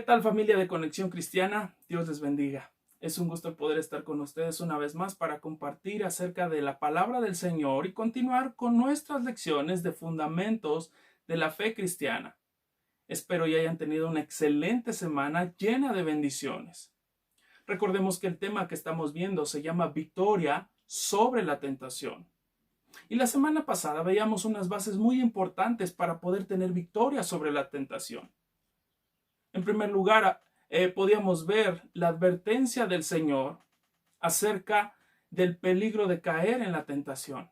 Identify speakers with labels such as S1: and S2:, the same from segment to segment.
S1: tal, familia de Conexión Cristiana? Dios les bendiga. Es un gusto poder estar con ustedes una vez más para compartir acerca de la palabra del Señor y continuar con nuestras lecciones de fundamentos de la fe cristiana. Espero y hayan tenido una excelente semana llena de bendiciones. Recordemos que el tema que estamos viendo se llama Victoria sobre la tentación. Y la semana pasada veíamos unas bases muy importantes para poder tener victoria sobre la tentación. En primer lugar, podíamos ver la advertencia del Señor acerca del peligro de caer en la tentación.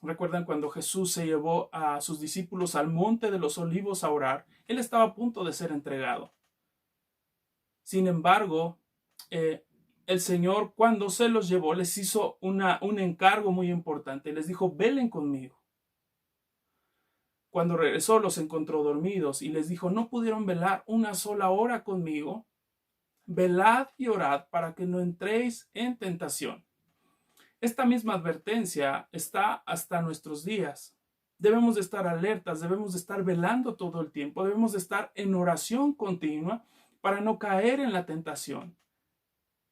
S1: ¿Recuerdan cuando Jesús se llevó a sus discípulos al monte de los olivos a orar? Él estaba a punto de ser entregado. Sin embargo, el Señor, cuando se los llevó, les hizo un encargo muy importante. Les dijo: velen conmigo. Cuando regresó, los encontró dormidos y les dijo: no pudieron velar una sola hora conmigo. Velad y orad para que no entréis en tentación. Esta misma advertencia está hasta nuestros días. Debemos de estar alertas, debemos de estar velando todo el tiempo, debemos de estar en oración continua para no caer en la tentación.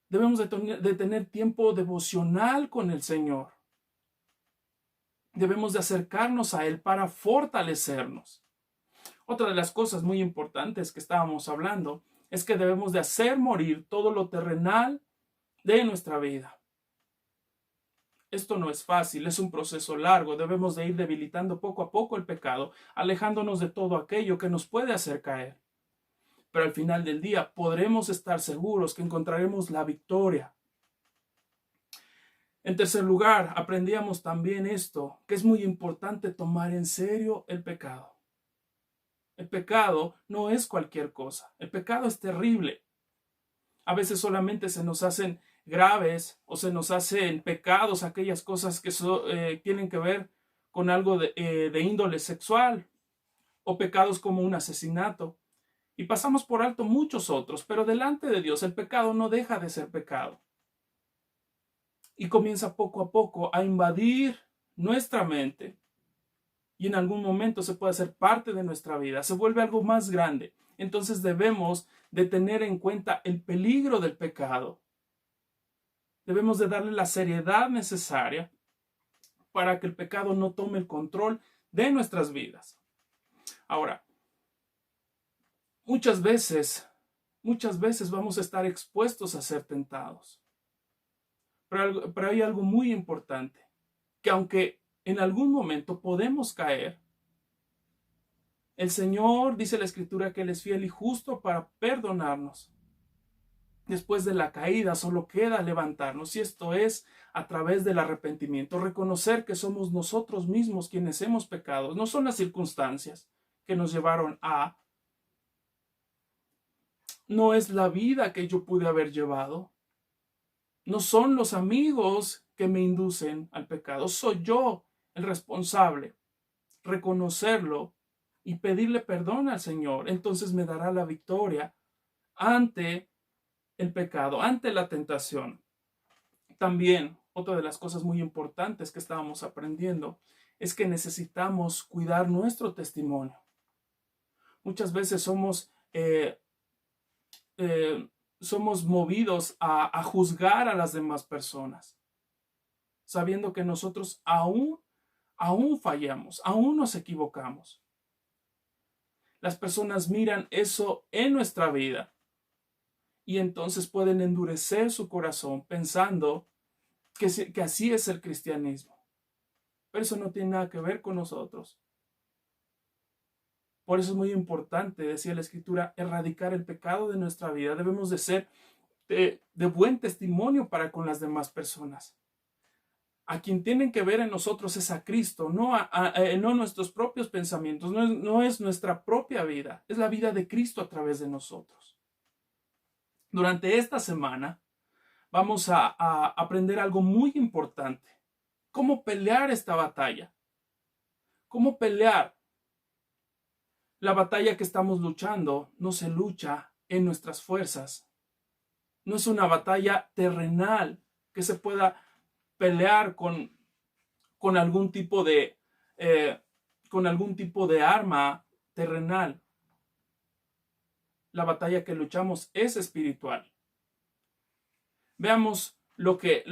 S1: Debemos de tener tiempo devocional con el Señor. Debemos de acercarnos a Él para fortalecernos. Otra de las cosas muy importantes que estábamos hablando es que debemos de hacer morir todo lo terrenal de nuestra vida. Esto no es fácil, es un proceso largo. Debemos de ir debilitando poco a poco el pecado, alejándonos de todo aquello que nos puede hacer caer. Pero al final del día podremos estar seguros que encontraremos la victoria. En tercer lugar, aprendíamos también esto, que es muy importante tomar en serio el pecado. El pecado no es cualquier cosa. El pecado es terrible. A veces solamente se nos hacen graves o se nos hacen pecados aquellas cosas que tienen que ver con algo de índole sexual o pecados como un asesinato. Y pasamos por alto muchos otros, pero delante de Dios el pecado no deja de ser pecado. Y comienza poco a poco a invadir nuestra mente. Y en algún momento se puede hacer parte de nuestra vida, se vuelve algo más grande. Entonces debemos de tener en cuenta el peligro del pecado. Debemos de darle la seriedad necesaria para que el pecado no tome el control de nuestras vidas. Ahora, muchas veces vamos a estar expuestos a ser tentados. Pero hay algo muy importante, que aunque en algún momento podemos caer, el Señor, dice la Escritura, que Él es fiel y justo para perdonarnos. Después de la caída solo queda levantarnos, y esto es a través del arrepentimiento, reconocer que somos nosotros mismos quienes hemos pecado, no son las circunstancias que nos llevaron a, no es la vida que yo pude haber llevado, no son los amigos que me inducen al pecado, soy yo el responsable. Reconocerlo y pedirle perdón al Señor, entonces me dará la victoria ante el pecado, ante la tentación. También, otra de las cosas muy importantes que estábamos aprendiendo es que necesitamos cuidar nuestro testimonio. Muchas veces somos movidos a juzgar a las demás personas, sabiendo que nosotros aún fallamos, aún nos equivocamos. Las personas miran eso en nuestra vida y entonces pueden endurecer su corazón pensando que así es el cristianismo. Pero eso no tiene nada que ver con nosotros. Por eso es muy importante, decía la Escritura, erradicar el pecado de nuestra vida. Debemos de ser de buen testimonio para con las demás personas. A quien tienen que ver en nosotros es a Cristo, no nuestros propios pensamientos, no es nuestra propia vida, es la vida de Cristo a través de nosotros. Durante esta semana vamos a aprender algo muy importante. ¿Cómo pelear esta batalla? ¿Cómo pelear? La batalla que estamos luchando no se lucha en nuestras fuerzas. No es una batalla terrenal que se pueda pelear con algún tipo de arma terrenal. la batalla que luchamos es espiritual. Veamos lo que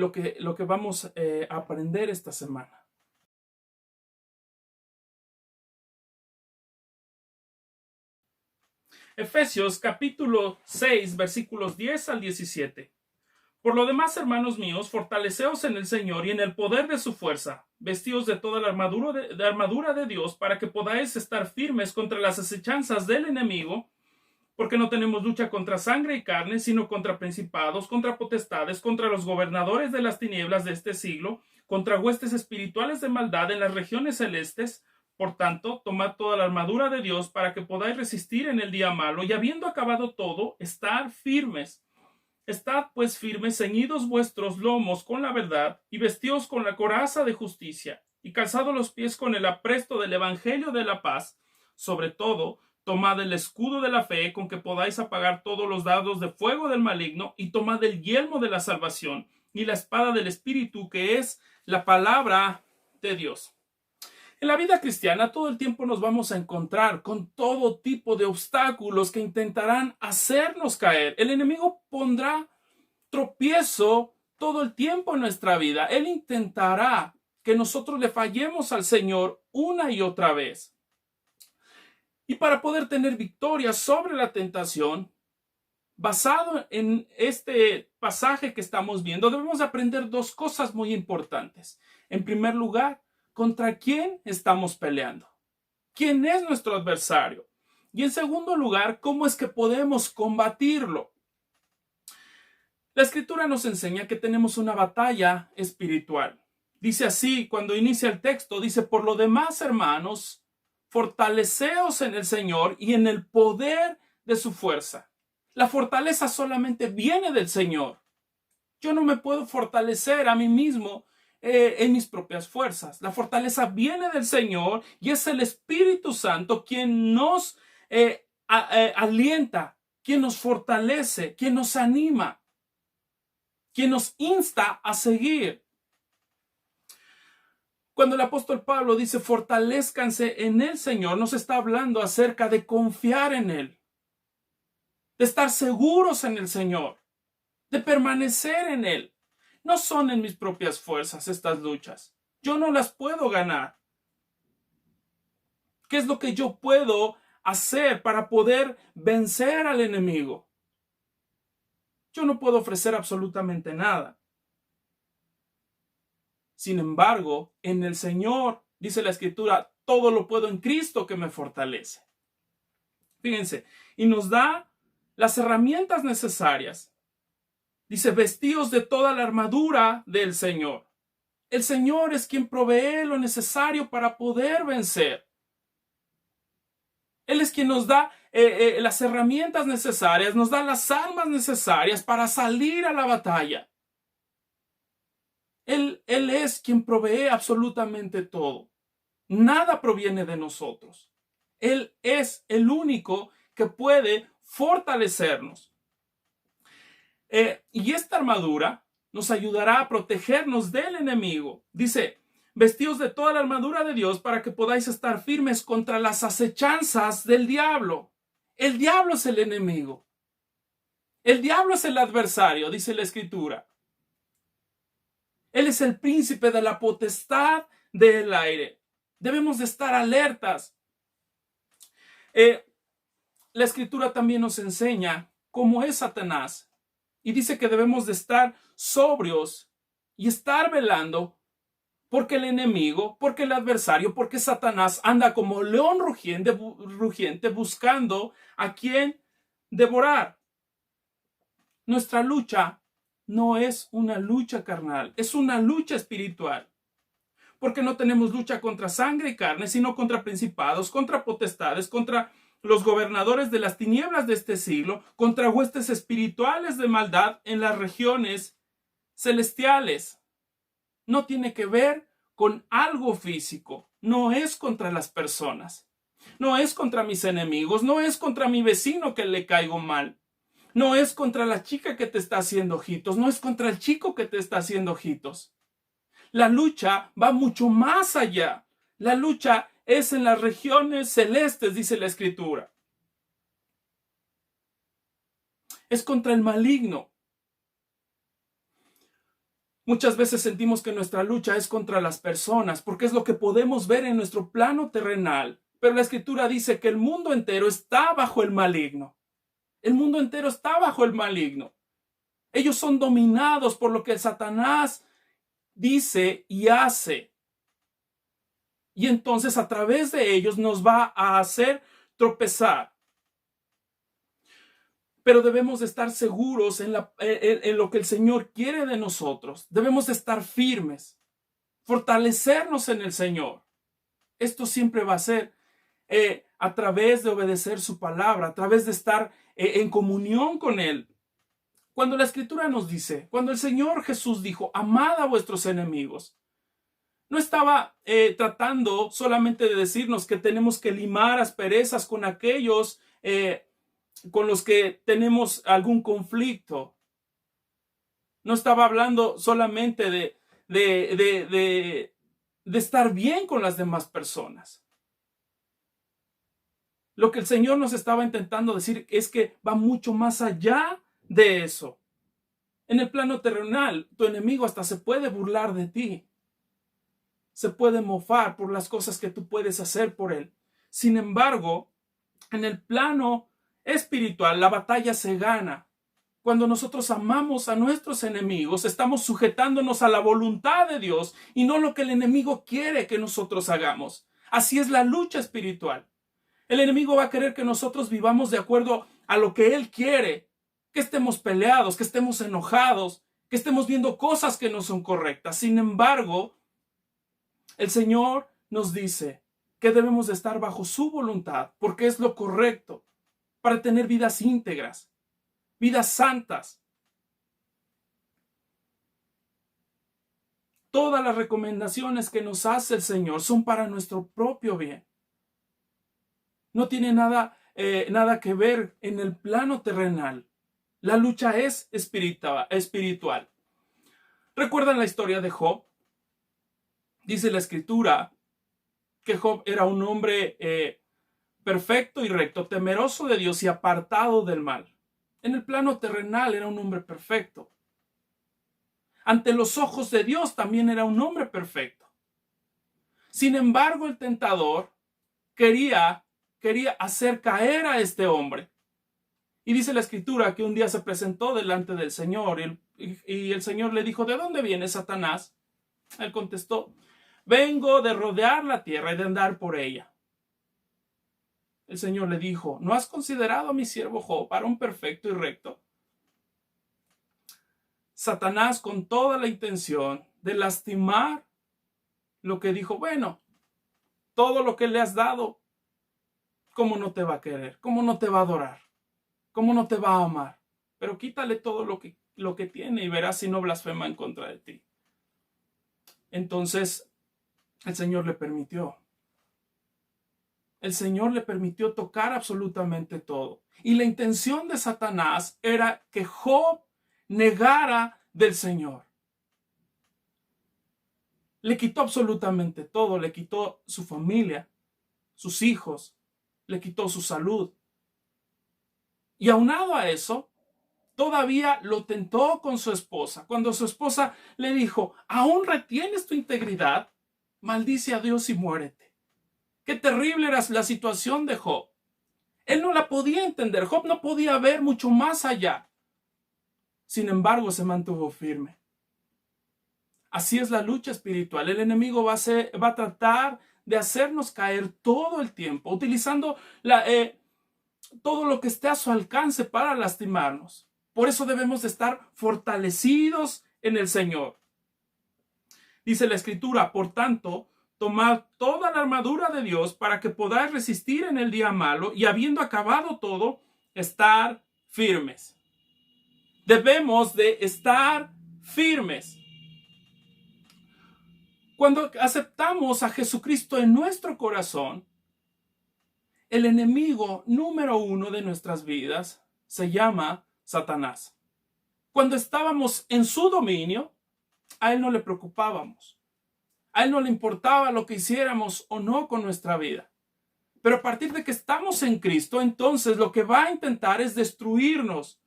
S1: vamos a aprender esta semana. Efesios capítulo 6, versículos 10 al 17. Por lo demás, hermanos míos, fortaleceos en el Señor y en el poder de su fuerza, vestidos de toda la armadura de Dios, para que podáis estar firmes contra las acechanzas del enemigo, porque no tenemos lucha contra sangre y carne, sino contra principados, contra potestades, contra los gobernadores de las tinieblas de este siglo, contra huestes espirituales de maldad en las regiones celestes. Por tanto, tomad toda la armadura de Dios para que podáis resistir en el día malo, y habiendo acabado todo, estar firmes. Estad pues firmes, ceñidos vuestros lomos con la verdad, y vestidos con la coraza de justicia, y calzados los pies con el apresto del evangelio de la paz. Sobre todo, tomad el escudo de la fe, con que podáis apagar todos los dardos de fuego del maligno, y tomad el yelmo de la salvación, y la espada del Espíritu, que es la palabra de Dios. En la vida cristiana todo el tiempo nos vamos a encontrar con todo tipo de obstáculos que intentarán hacernos caer. El enemigo pondrá tropiezo todo el tiempo en nuestra vida. Él intentará que nosotros le fallemos al Señor una y otra vez. Y para poder tener victoria sobre la tentación, basado en este pasaje que estamos viendo, debemos aprender dos cosas muy importantes. En primer lugar, ¿contra quién estamos peleando? ¿Quién es nuestro adversario? Y en segundo lugar, ¿cómo es que podemos combatirlo? La Escritura nos enseña que tenemos una batalla espiritual. Dice así, cuando inicia el texto, dice, por lo demás, hermanos, fortaleceos en el Señor y en el poder de su fuerza. La fortaleza solamente viene del Señor. Yo no me puedo fortalecer a mí mismo en mis propias fuerzas. La fortaleza viene del Señor y es el Espíritu Santo quien nos alienta, quien nos fortalece, quien nos anima, quien nos insta a seguir. Cuando el apóstol Pablo dice fortalezcanse en el Señor, nos está hablando acerca de confiar en Él, de estar seguros en el Señor, de permanecer en Él. No son en mis propias fuerzas estas luchas. Yo no las puedo ganar. ¿Qué es lo que yo puedo hacer para poder vencer al enemigo? Yo no puedo ofrecer absolutamente nada. Sin embargo, en el Señor, dice la Escritura, todo lo puedo en Cristo que me fortalece. Fíjense, y nos da las herramientas necesarias. Dice, vestíos de toda la armadura del Señor. El Señor es quien provee lo necesario para poder vencer. Él es quien nos da las herramientas necesarias, nos da las armas necesarias para salir a la batalla. Él es quien provee absolutamente todo. Nada proviene de nosotros. Él es el único que puede fortalecernos. Y esta armadura nos ayudará a protegernos del enemigo. Dice, vestidos de toda la armadura de Dios para que podáis estar firmes contra las acechanzas del diablo. El diablo es el enemigo. El diablo es el adversario, dice la Escritura. Él es el príncipe de la potestad del aire. Debemos de estar alertas. La Escritura también nos enseña cómo es Satanás. Y dice que debemos de estar sobrios y estar velando porque el enemigo, porque el adversario, porque Satanás anda como león rugiente buscando a quien devorar. Nuestra lucha no es una lucha carnal, es una lucha espiritual. Porque no tenemos lucha contra sangre y carne, sino contra principados, contra potestades, contra los gobernadores de las tinieblas de este siglo, contra huestes espirituales de maldad en las regiones celestiales. No tiene que ver con algo físico, no es contra las personas, no es contra mis enemigos, no es contra mi vecino que le caigo mal, no es contra la chica que te está haciendo ojitos, no es contra el chico que te está haciendo ojitos. La lucha va mucho más allá. La lucha es en las regiones celestes, dice la Escritura. es contra el maligno. Muchas veces sentimos que nuestra lucha es contra las personas, porque es lo que podemos ver en nuestro plano terrenal. Pero la Escritura dice que el mundo entero está bajo el maligno. El mundo entero está bajo el maligno. Ellos son dominados por lo que Satanás dice y hace. Y entonces a través de ellos nos va a hacer tropezar. Pero debemos de estar seguros en lo que el Señor quiere de nosotros. Debemos de estar firmes, fortalecernos en el Señor. Esto siempre va a ser a través de obedecer su palabra, a través de estar en comunión con Él. Cuando la Escritura nos dice, cuando el Señor Jesús dijo, amad a vuestros enemigos, no estaba tratando solamente de decirnos que tenemos que limar asperezas con aquellos con los que tenemos algún conflicto. No estaba hablando solamente de estar bien con las demás personas. Lo que el Señor nos estaba intentando decir es que va mucho más allá de eso. En el plano terrenal, tu enemigo hasta se puede burlar de ti. Se puede mofar por las cosas que tú puedes hacer por él. Sin embargo, en el plano espiritual, la batalla se gana. Cuando nosotros amamos a nuestros enemigos, estamos sujetándonos a la voluntad de Dios y no lo que el enemigo quiere que nosotros hagamos. Así es la lucha espiritual. El enemigo va a querer que nosotros vivamos de acuerdo a lo que él quiere, que estemos peleados, que estemos enojados, que estemos viendo cosas que no son correctas. Sin embargo, el Señor nos dice que debemos de estar bajo su voluntad, porque es lo correcto, para tener vidas íntegras, vidas santas. Todas las recomendaciones que nos hace el Señor son para nuestro propio bien. No tiene nada que ver en el plano terrenal. La lucha es espiritual. ¿Recuerdan la historia de Job? Dice la Escritura que Job era un hombre perfecto y recto, temeroso de Dios y apartado del mal. En el plano terrenal era un hombre perfecto. Ante los ojos de Dios también era un hombre perfecto. Sin embargo, el tentador quería hacer caer a este hombre. Y dice la Escritura que un día se presentó delante del Señor y el Señor le dijo, ¿de dónde viene Satanás? Él contestó, vengo de rodear la tierra y de andar por ella. El Señor le dijo, ¿no has considerado a mi siervo Job, varón perfecto y recto? Satanás, con toda la intención de lastimar lo que dijo, bueno, todo lo que le has dado, ¿cómo no te va a querer? ¿Cómo no te va a adorar? ¿Cómo no te va a amar? Pero quítale todo lo que tiene y verás si no blasfema en contra de ti. Entonces, el Señor le permitió. El Señor le permitió tocar absolutamente todo. Y la intención de Satanás era que Job negara del Señor. Le quitó absolutamente todo. Le quitó su familia, sus hijos, le quitó su salud. Y aunado a eso, todavía lo tentó con su esposa. Cuando su esposa le dijo, ¿aún retienes tu integridad? Maldice a Dios y muérete. Qué terrible era la situación de Job. Él no la podía entender. Job no podía ver mucho más allá. Sin embargo, se mantuvo firme. Así es la lucha espiritual. El enemigo va a tratar de hacernos caer todo el tiempo, utilizando todo lo que esté a su alcance para lastimarnos. Por eso debemos de estar fortalecidos en el Señor. Dice la Escritura, por tanto, tomad toda la armadura de Dios para que podáis resistir en el día malo y habiendo acabado todo, estar firmes. Debemos de estar firmes. Cuando aceptamos a Jesucristo en nuestro corazón, el enemigo número uno de nuestras vidas se llama Satanás. Cuando estábamos en su dominio, a él no le preocupábamos. A él no le importaba lo que hiciéramos o no con nuestra vida. Pero a partir de que estamos en Cristo, entonces lo que va a intentar es destruirnos.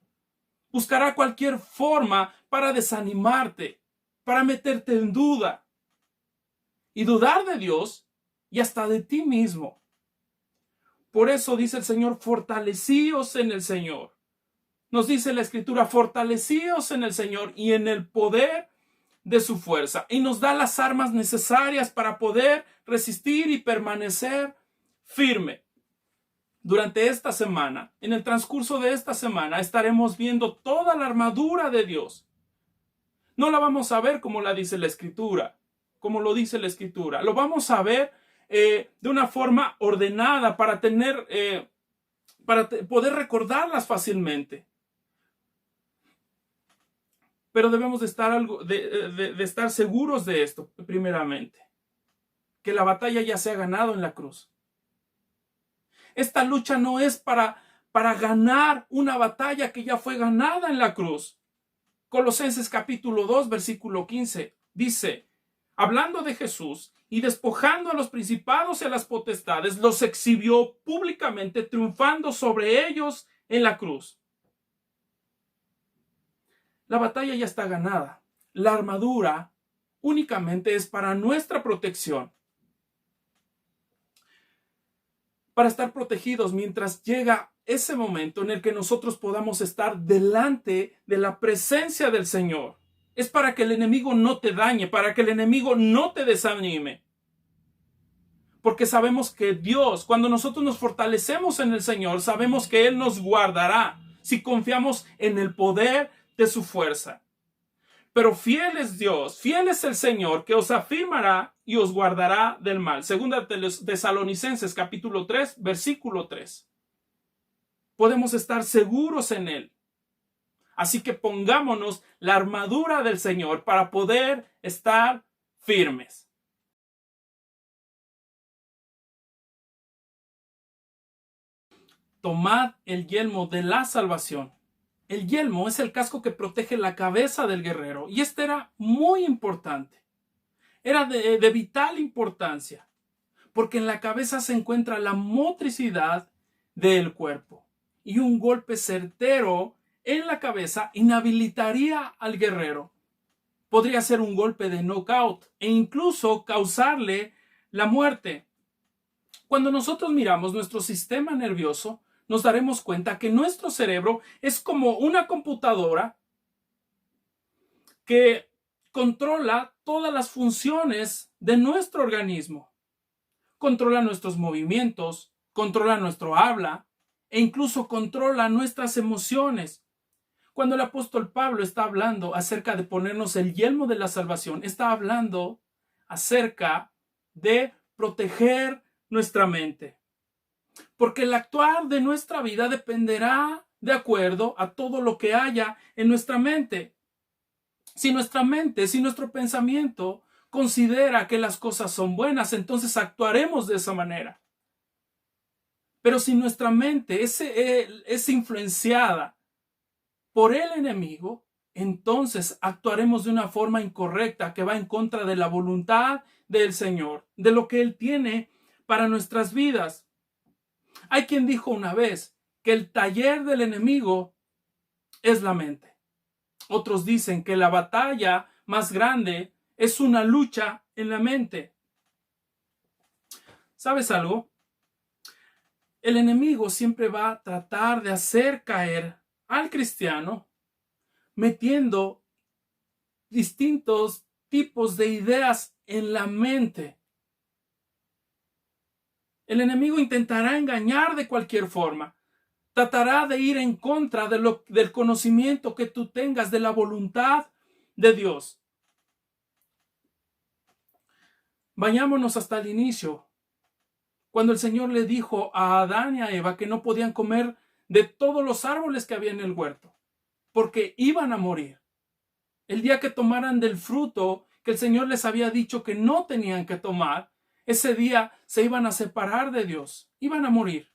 S1: Buscará cualquier forma para desanimarte, para meterte en duda y dudar de Dios y hasta de ti mismo. Por eso dice el Señor, fortalecíos en el Señor. Nos dice la Escritura, fortalecíos en el Señor y en el poder de su fuerza. Y nos da las armas necesarias para poder resistir y permanecer firme. Durante esta semana, en el transcurso de esta semana, estaremos viendo toda la armadura de Dios. No la vamos a ver como la dice la Escritura, como lo dice la Escritura. Lo vamos a ver de una forma ordenada para poder recordarlas fácilmente. Pero debemos de estar seguros de esto, primeramente. Que la batalla ya se ha ganado en la cruz. Esta lucha no es para ganar una batalla que ya fue ganada en la cruz. Colosenses capítulo 2, versículo 15, dice, hablando de Jesús y despojando a los principados y a las potestades, los exhibió públicamente, triunfando sobre ellos en la cruz. La batalla ya está ganada. La armadura únicamente es para nuestra protección. Para estar protegidos mientras llega ese momento en el que nosotros podamos estar delante de la presencia del Señor. Es para que el enemigo no te dañe, para que el enemigo no te desanime. Porque sabemos que Dios, cuando nosotros nos fortalecemos en el Señor, sabemos que Él nos guardará si confiamos en el poder de su fuerza. Pero fiel es Dios, fiel es el Señor, que os afirmará y os guardará del mal. Segunda Tesalonicenses capítulo 3, versículo 3. Podemos estar seguros en Él. Así que pongámonos la armadura del Señor para poder estar firmes. Tomad el yelmo de la salvación. El yelmo es el casco que protege la cabeza del guerrero, y este era muy importante. Era de vital importancia, porque en la cabeza se encuentra la motricidad del cuerpo, y un golpe certero en la cabeza inhabilitaría al guerrero. Podría ser un golpe de knockout e incluso causarle la muerte. Cuando nosotros miramos nuestro sistema nervioso, nos daremos cuenta que nuestro cerebro es como una computadora que controla todas las funciones de nuestro organismo. Controla nuestros movimientos, controla nuestro habla e incluso controla nuestras emociones. Cuando el apóstol Pablo está hablando acerca de ponernos el yelmo de la salvación, está hablando acerca de proteger nuestra mente. Porque el actuar de nuestra vida dependerá de acuerdo a todo lo que haya en nuestra mente. Si nuestro pensamiento considera que las cosas son buenas, entonces actuaremos de esa manera. Pero si nuestra mente es influenciada por el enemigo, entonces actuaremos de una forma incorrecta que va en contra de la voluntad del Señor, de lo que Él tiene para nuestras vidas. Hay quien dijo una vez que el taller del enemigo es la mente. Otros dicen que la batalla más grande es una lucha en la mente. ¿Sabes algo? El enemigo siempre va a tratar de hacer caer al cristiano metiendo distintos tipos de ideas en la mente. El enemigo intentará engañar de cualquier forma. Tratará de ir en contra del conocimiento que tú tengas de la voluntad de Dios. Vayámonos hasta el inicio. Cuando el Señor le dijo a Adán y a Eva que no podían comer de todos los árboles que había en el huerto, porque iban a morir. El día que tomaran del fruto que el Señor les había dicho que no tenían que tomar, ese día se iban a separar de Dios, iban a morir.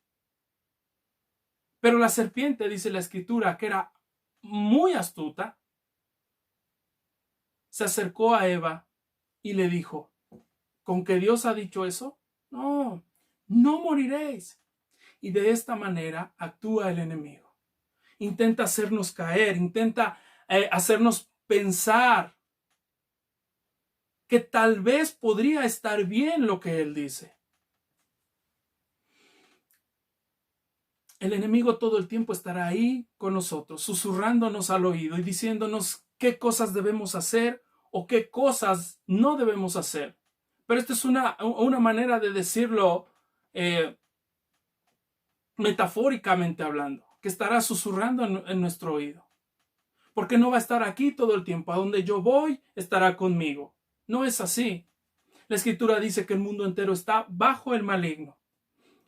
S1: Pero la serpiente, dice la Escritura, que era muy astuta, se acercó a Eva y le dijo, ¿con que Dios ha dicho eso? No moriréis. Y de esta manera actúa el enemigo. intenta hacernos caer, intenta hacernos pensar que tal vez podría estar bien lo que él dice. El enemigo todo el tiempo estará ahí con nosotros, susurrándonos al oído y diciéndonos qué cosas debemos hacer o qué cosas no debemos hacer. Pero esta es una manera de decirlo metafóricamente hablando, que estará susurrando en nuestro oído. Porque no va a estar aquí todo el tiempo. A donde yo voy, estará conmigo. No es así. La Escritura dice que el mundo entero está bajo el maligno.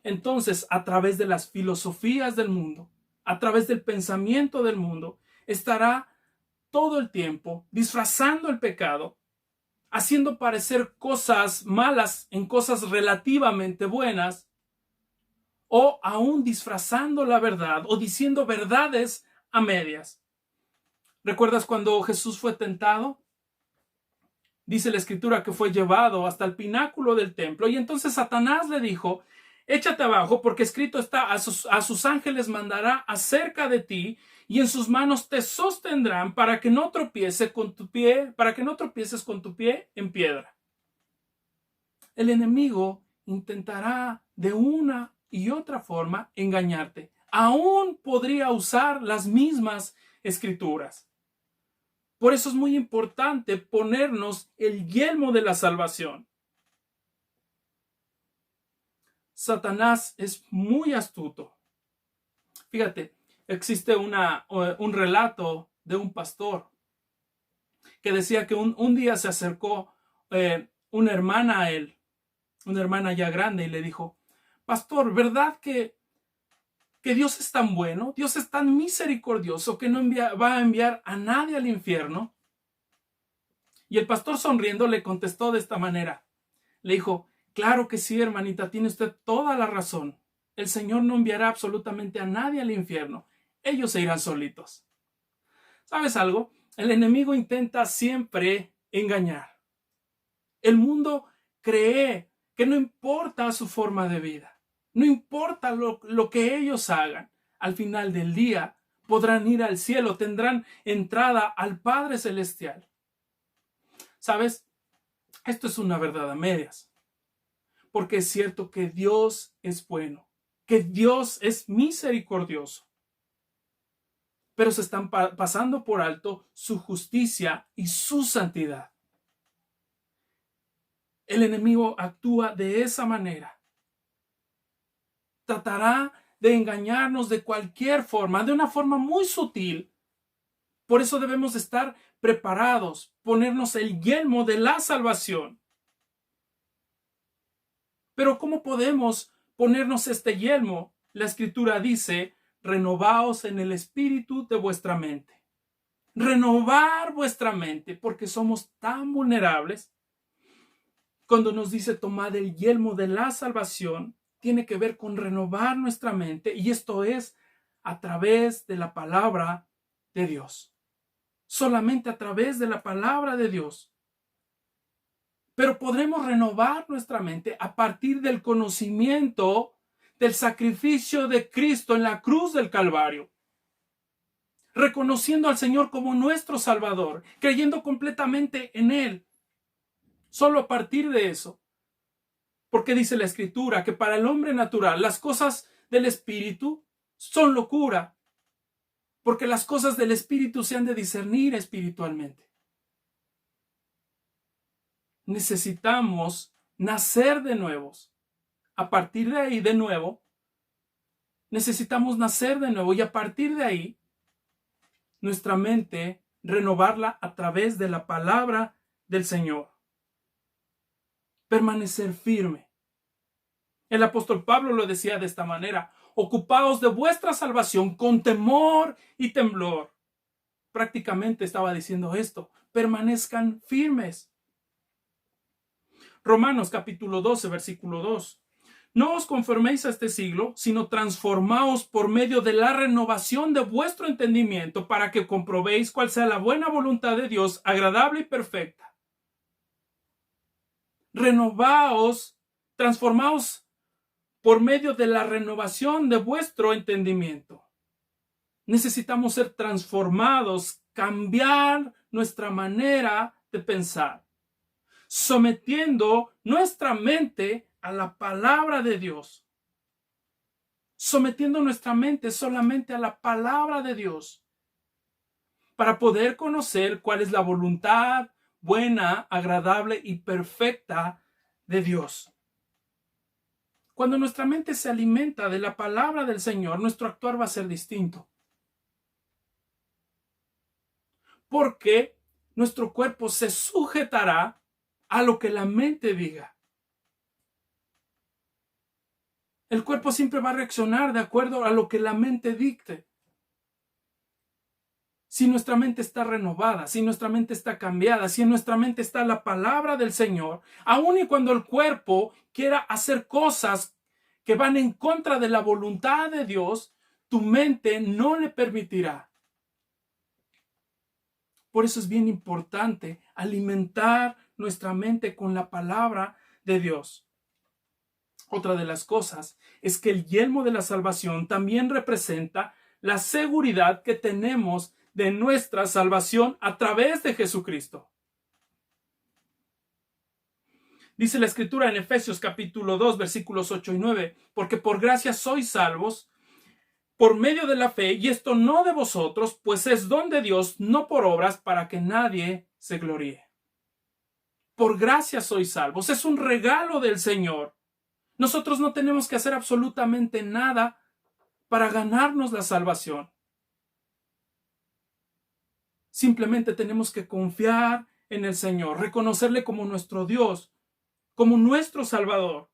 S1: Entonces, a través de las filosofías del mundo, a través del pensamiento del mundo, estará todo el tiempo disfrazando el pecado, haciendo parecer cosas malas en cosas relativamente buenas, o aún disfrazando la verdad o diciendo verdades a medias. ¿Recuerdas cuando Jesús fue tentado? Dice la Escritura que fue llevado hasta el pináculo del templo y entonces Satanás le dijo: échate abajo, porque escrito está, a sus ángeles mandará acerca de ti y en sus manos te sostendrán para que no tropieces con tu pie en piedra. El enemigo intentará de una y otra forma engañarte. Aún podría usar las mismas escrituras. Por eso es muy importante ponernos el yelmo de la salvación. Satanás es muy astuto. Fíjate, existe un relato de un pastor que decía que un día se acercó una hermana a él, una hermana ya grande, y le dijo: pastor, ¿verdad que Dios es tan bueno? Dios es tan misericordioso que no va a enviar a nadie al infierno. Y el pastor, sonriendo, le contestó de esta manera. Le dijo: claro que sí, hermanita, tiene usted toda la razón. El Señor no enviará absolutamente a nadie al infierno. Ellos se irán solitos. ¿Sabes algo? El enemigo intenta siempre engañar. El mundo cree que no importa su forma de vida, no importa lo que ellos hagan, al final del día podrán ir al cielo, tendrán entrada al Padre Celestial. ¿Sabes? Esto es una verdad a medias. Porque es cierto que Dios es bueno, que Dios es misericordioso. Pero se están pasando por alto su justicia y su santidad. El enemigo actúa de esa manera. Tratará de engañarnos de cualquier forma, de una forma muy sutil. Por eso debemos estar preparados, ponernos el yelmo de la salvación. Pero ¿cómo podemos ponernos este yelmo? La Escritura dice: renovaos en el espíritu de vuestra mente. Renovar vuestra mente, porque somos tan vulnerables. Cuando nos dice tomad el yelmo de la salvación, tiene que ver con renovar nuestra mente, y esto es a través de la palabra de Dios. Solamente a través de la palabra de Dios. Pero podremos renovar nuestra mente a partir del conocimiento del sacrificio de Cristo en la cruz del Calvario. Reconociendo al Señor como nuestro Salvador, creyendo completamente en Él. Solo a partir de eso. Porque dice la Escritura que para el hombre natural las cosas del Espíritu son locura. Porque las cosas del Espíritu se han de discernir espiritualmente. Necesitamos nacer de nuevos. A partir de ahí, de nuevo, necesitamos nacer de nuevo, y a partir de ahí, nuestra mente, renovarla a través de la palabra del Señor. Permanecer firme. El apóstol Pablo lo decía de esta manera: ocupaos de vuestra salvación con temor y temblor. Prácticamente estaba diciendo esto: permanezcan firmes. Romanos capítulo 12, versículo 2. No os conforméis a este siglo, sino transformaos por medio de la renovación de vuestro entendimiento, para que comprobéis cuál sea la buena voluntad de Dios, agradable y perfecta. Renovaos, transformaos por medio de la renovación de vuestro entendimiento. Necesitamos ser transformados, cambiar nuestra manera de pensar, sometiendo nuestra mente a la palabra de Dios, sometiendo nuestra mente solamente a la palabra de Dios, para poder conocer cuál es la voluntad buena, agradable y perfecta de Dios. Cuando nuestra mente se alimenta de la palabra del Señor, nuestro actuar va a ser distinto. Porque nuestro cuerpo se sujetará a lo que la mente diga. El cuerpo siempre va a reaccionar de acuerdo a lo que la mente dicte. Si nuestra mente está renovada, si nuestra mente está cambiada, si en nuestra mente está la palabra del Señor, aun y cuando el cuerpo quiera hacer cosas que van en contra de la voluntad de Dios, tu mente no le permitirá. Por eso es bien importante alimentar nuestra mente con la palabra de Dios. Otra de las cosas es que el yelmo de la salvación también representa la seguridad que tenemos de nuestra salvación a través de Jesucristo. Dice la Escritura en Efesios capítulo 2, versículos 8 y 9, porque por gracia sois salvos por medio de la fe, y esto no de vosotros, pues es don de Dios, no por obras, para que nadie se gloríe. Por gracia sois salvos, es un regalo del Señor. Nosotros no tenemos que hacer absolutamente nada para ganarnos la salvación. Simplemente tenemos que confiar en el Señor, reconocerle como nuestro Dios, como nuestro Salvador,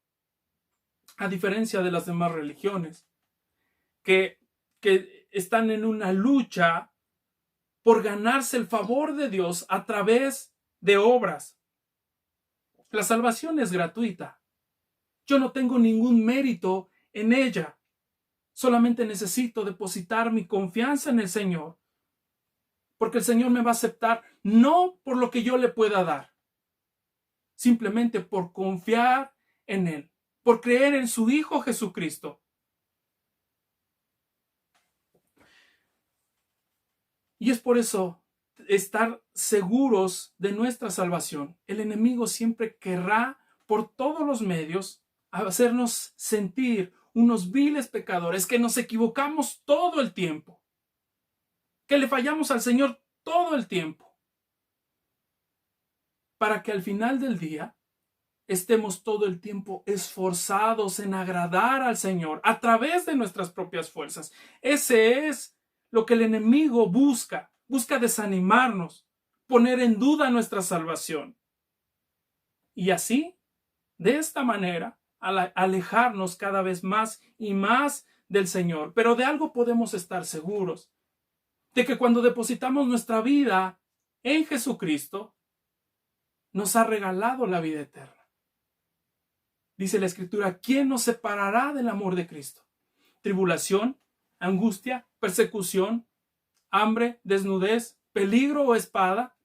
S1: a diferencia de las demás religiones, que están en una lucha por ganarse el favor de Dios a través de obras. La salvación es gratuita. Yo no tengo ningún mérito en ella. Solamente necesito depositar mi confianza en el Señor, porque el Señor me va a aceptar no por lo que yo le pueda dar, simplemente por confiar en Él, por creer en su Hijo Jesucristo. Y es por eso estar seguros de nuestra salvación. El enemigo siempre querrá por todos los medios hacernos sentir unos viles pecadores, que nos equivocamos todo el tiempo, que le fallamos al Señor todo el tiempo, para que al final del día estemos todo el tiempo esforzados en agradar al Señor a través de nuestras propias fuerzas. Ese es lo que el enemigo busca desanimarnos, poner en duda nuestra salvación. Y así, de esta manera, alejarnos cada vez más y más del Señor. Pero de algo podemos estar seguros, de que cuando depositamos nuestra vida en Jesucristo, nos ha regalado la vida eterna. Dice la Escritura, ¿quién nos separará del amor de Cristo? Tribulación, angustia, persecución, hambre, desnudez, peligro o espada.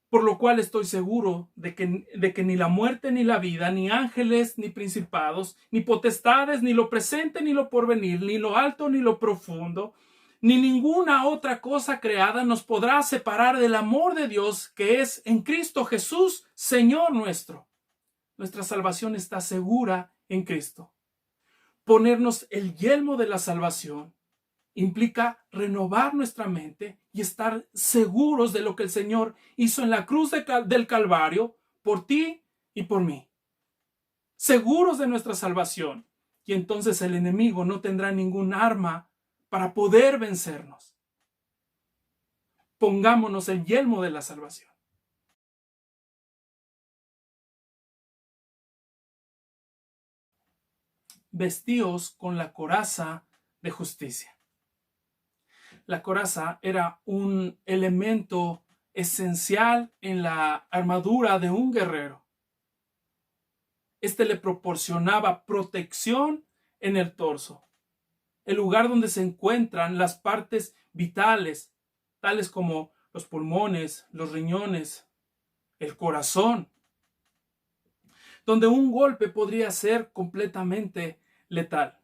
S1: Por lo cual estoy seguro de que ni la muerte ni la vida, ni ángeles ni principados, ni potestades, ni lo presente ni lo porvenir, ni lo alto ni lo profundo, ni ninguna otra cosa creada nos podrá separar del amor de Dios que es en Cristo Jesús, Señor nuestro. Nuestra salvación está segura en Cristo. Ponernos el yelmo de la salvación implica renovar nuestra mente y estar seguros de lo que el Señor hizo en la cruz del Calvario por ti y por mí. Seguros de nuestra salvación. Y entonces el enemigo no tendrá ningún arma para poder vencernos. Pongámonos el yelmo de la salvación. Vestíos con la coraza de justicia. La coraza era un elemento esencial en la armadura de un guerrero. Este le proporcionaba protección en el torso, el lugar donde se encuentran las partes vitales, tales como los pulmones, los riñones, el corazón, donde un golpe podría ser completamente letal.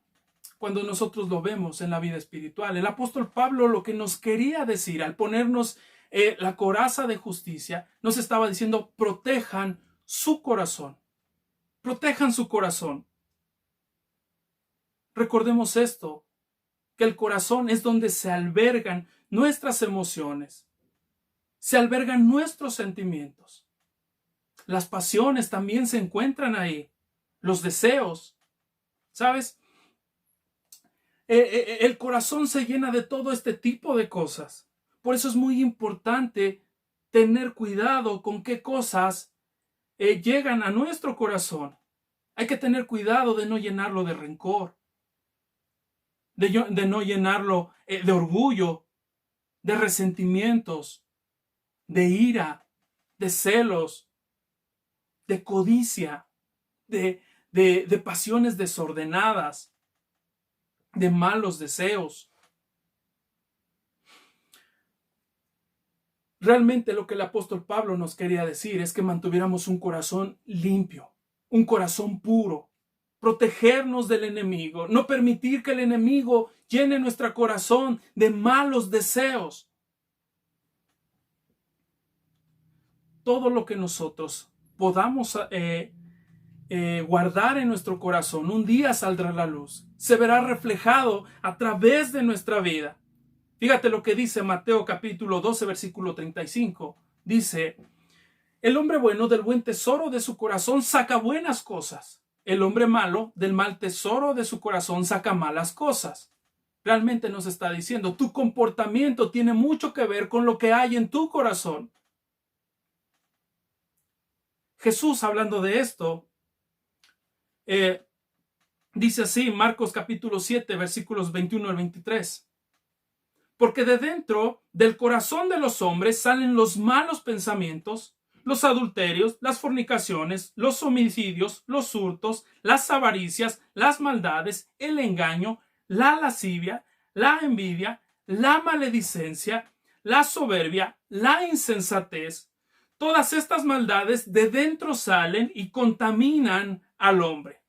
S1: cuando nosotros lo vemos en la vida espiritual. El apóstol Pablo lo que nos quería decir al ponernos la coraza de justicia, nos estaba diciendo: protejan su corazón, protejan su corazón. Recordemos esto, que el corazón es donde se albergan nuestras emociones, se albergan nuestros sentimientos. Las pasiones también se encuentran ahí, los deseos, ¿sabes? El corazón se llena de todo este tipo de cosas. Por eso es muy importante tener cuidado con qué cosas llegan a nuestro corazón. Hay que tener cuidado de no llenarlo de rencor, de no llenarlo de orgullo, de resentimientos, de ira, de celos, de codicia, de pasiones desordenadas, de malos deseos. Realmente lo que el apóstol Pablo nos quería decir es que mantuviéramos un corazón limpio, un corazón puro, protegernos del enemigo, no permitir que el enemigo llene nuestro corazón de malos deseos. Todo lo que nosotros podamos guardar en nuestro corazón, un día saldrá a la luz, se verá reflejado a través de nuestra vida. Fíjate lo que dice Mateo capítulo 12, versículo 35. Dice: el hombre bueno del buen tesoro de su corazón saca buenas cosas. El hombre malo del mal tesoro de su corazón saca malas cosas. Realmente nos está diciendo, tu comportamiento tiene mucho que ver con lo que hay en tu corazón. Jesús, hablando de esto, dice así, Marcos capítulo 7, versículos 21 al 23. Porque de dentro del corazón de los hombres salen los malos pensamientos, los adulterios, las fornicaciones, los homicidios, los hurtos, las avaricias, las maldades, el engaño, la lascivia, la envidia, la maledicencia, la soberbia, la insensatez. Todas estas maldades de dentro salen y contaminan al hombre.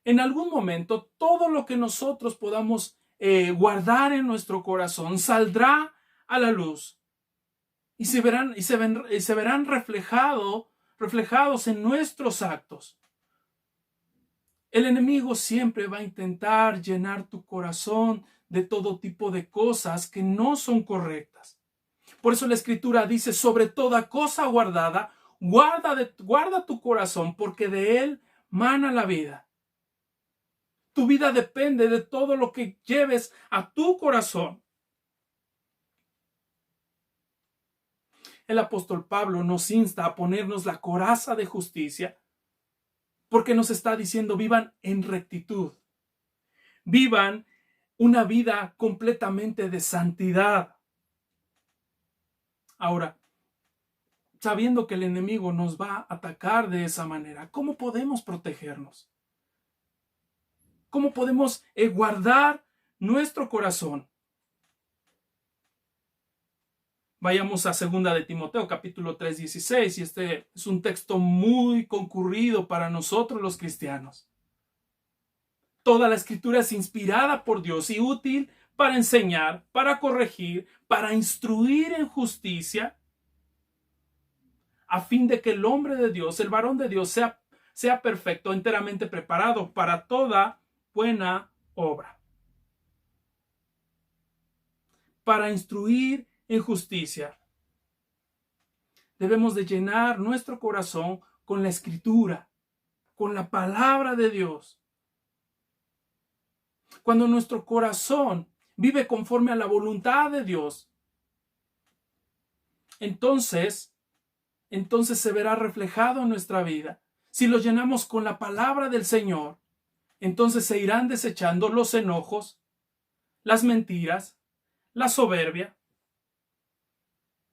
S1: En algún momento, todo lo que nosotros podamos guardar en nuestro corazón saldrá a la luz y se verán reflejados en nuestros actos. El enemigo siempre va a intentar llenar tu corazón de todo tipo de cosas que no son correctas. Por eso la Escritura dice: sobre toda cosa guardada, guarda tu corazón, porque de él mana la vida. Tu vida depende de todo lo que lleves a tu corazón. El apóstol Pablo nos insta a ponernos la coraza de justicia, porque nos está diciendo: vivan en rectitud, vivan una vida completamente de santidad. Ahora, sabiendo que el enemigo nos va a atacar de esa manera, ¿cómo podemos protegernos? ¿Cómo podemos guardar nuestro corazón? Vayamos a 2 de Timoteo, capítulo 3, 16, y este es un texto muy concurrido para nosotros los cristianos. Toda la Escritura es inspirada por Dios y útil para enseñar, para corregir, para instruir en justicia, a fin de que el hombre de Dios, el varón de Dios, sea perfecto, enteramente preparado para toda buena obra. Para instruir en justicia, debemos de llenar nuestro corazón con la Escritura, con la palabra de Dios. Cuando nuestro corazón vive conforme a la voluntad de Dios, entonces se verá reflejado en nuestra vida. Si lo llenamos con la palabra del Señor, entonces se irán desechando los enojos, las mentiras, la soberbia,